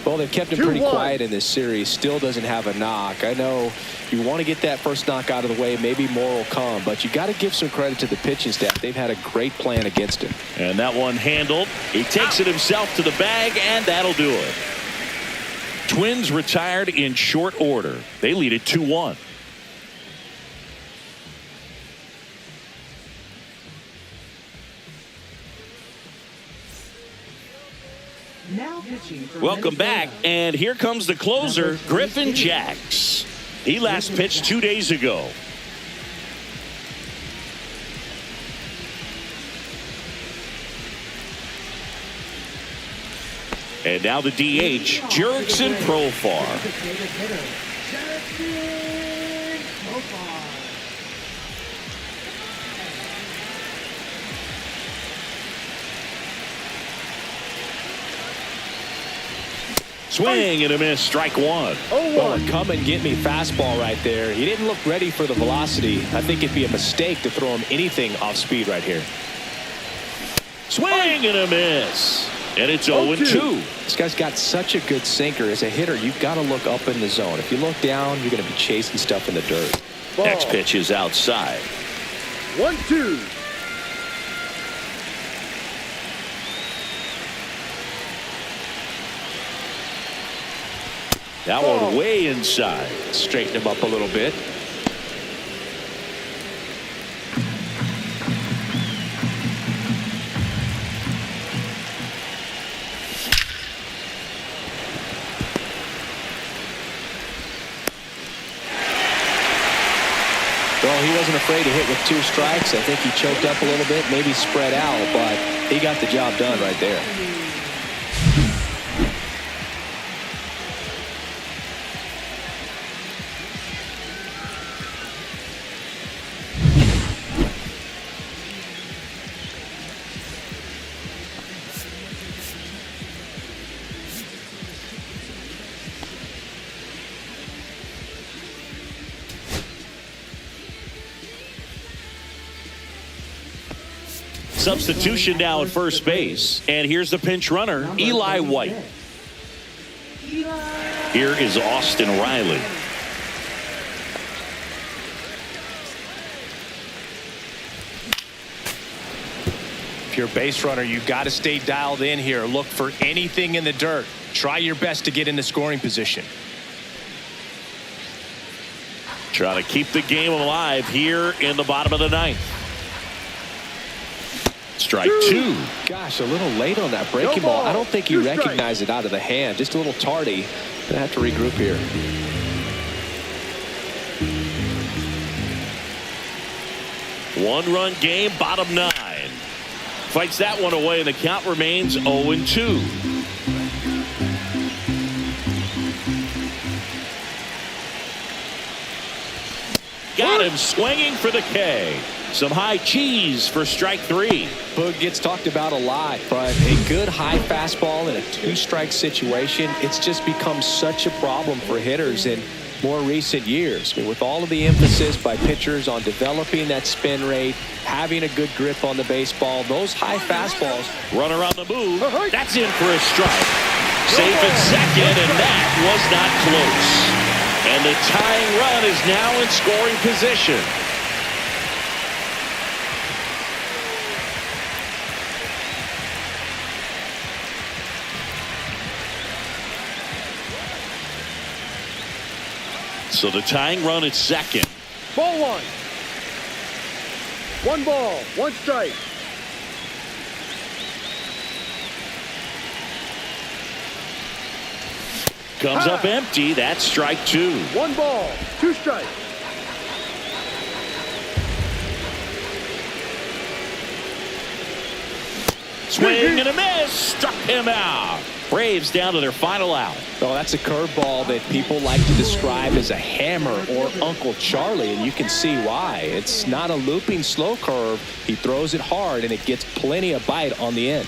Well, they've kept him pretty quiet in this series. Still doesn't have a knock. I know you want to get that first knock out of the way. Maybe more will come, but you got to give some credit to the pitching staff. They've had a great plan against him. And that one handled. He takes it himself to the bag, and that'll do it. Twins retired in short order. They lead it 2-1. Welcome back, and here comes the closer, Griffin Jax. He last pitched 2 days ago. And now the DH, Jurickson Profar. Swing and a miss, strike 1. Well, come and get me fastball right there. He didn't look ready for the velocity. I think it'd be a mistake to throw him anything off speed right here. Swing and a miss. And it's 0-2. This guy's got such a good sinker. As a hitter, you've got to look up in the zone. If you look down, you're going to be chasing stuff in the dirt. Next pitch is outside. 1-2. That one way inside. Straighten him up a little bit. Well, he wasn't afraid to hit with 2 strikes. I think he choked up a little bit, maybe spread out, but he got the job done right there. Substitution now at first base. And here's the pinch runner, Eli White. Here is Austin Riley. If you're a base runner, you've got to stay dialed in here. Look for anything in the dirt. Try your best to get into scoring position. Try to keep the game alive here in the bottom of the ninth. Strike two. Gosh, a little late on that breaking ball. I don't think he recognized it out of the hand. Just a little tardy. Gonna have to regroup here. One-run game, bottom nine. Fights that one away, and the count remains 0-2. Got him swinging for the K. Some high cheese for strike three. Boog gets talked about a lot, but a good high fastball in a two-strike situation, it's just become such a problem for hitters in more recent years. I mean, with all of the emphasis by pitchers on developing that spin rate, having a good grip on the baseball, those high fastballs. Runner on the move. That's in for a strike. Safe at second, and that was not close. And the tying run is now in scoring position. So the tying run at second. Ball one. One ball, one strike. Comes up empty. That's strike two. One ball, two strikes. Swing and a miss. Struck him out. Braves down to their final out. Oh, that's a curveball that people like to describe as a hammer or Uncle Charlie, and you can see why. It's not a looping slow curve. He throws it hard, and it gets plenty of bite on the end.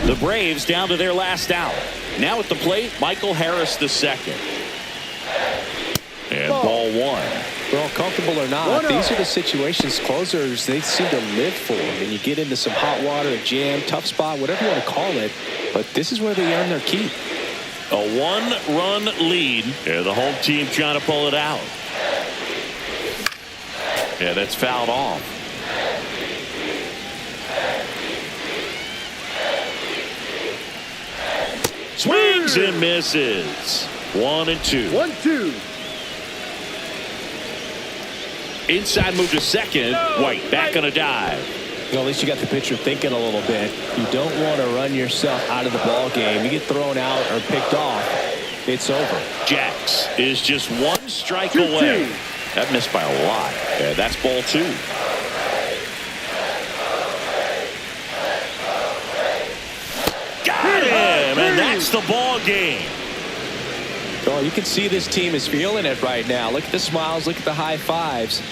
The Braves down to their last out. Now at the plate, Michael Harris II. And ball one. Well, comfortable or not, these are the situations closers, they seem to live for. And you get into some hot water, a jam, tough spot, whatever you want to call it. But this is where they earn their keep. A one-run lead. And the home team trying to pull it out. Yeah, that's fouled off. Swings and misses. 1-2. 1-2. Inside move to second. White back on a dive. Well, at least you got the pitcher thinking a little bit. You don't want to run yourself out of the ball game. You get thrown out or picked off, it's over. Jax is just one strike away. That missed by a lot. Yeah, that's ball two. Got him, and that's the ball game. Oh, you can see this team is feeling it right now. Look at the smiles, look at the high fives.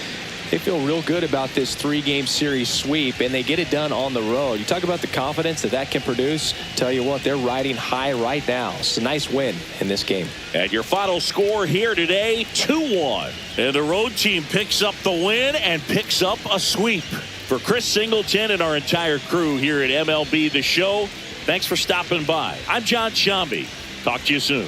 They feel real good about this three-game series sweep, and they get it done on the road. You talk about the confidence that can produce. Tell you what, they're riding high right now. It's a nice win in this game. And your final score here today, 2-1. And the road team picks up the win and picks up a sweep. For Chris Singleton and our entire crew here at MLB The Show, thanks for stopping by. I'm John Shambi. Talk to you soon.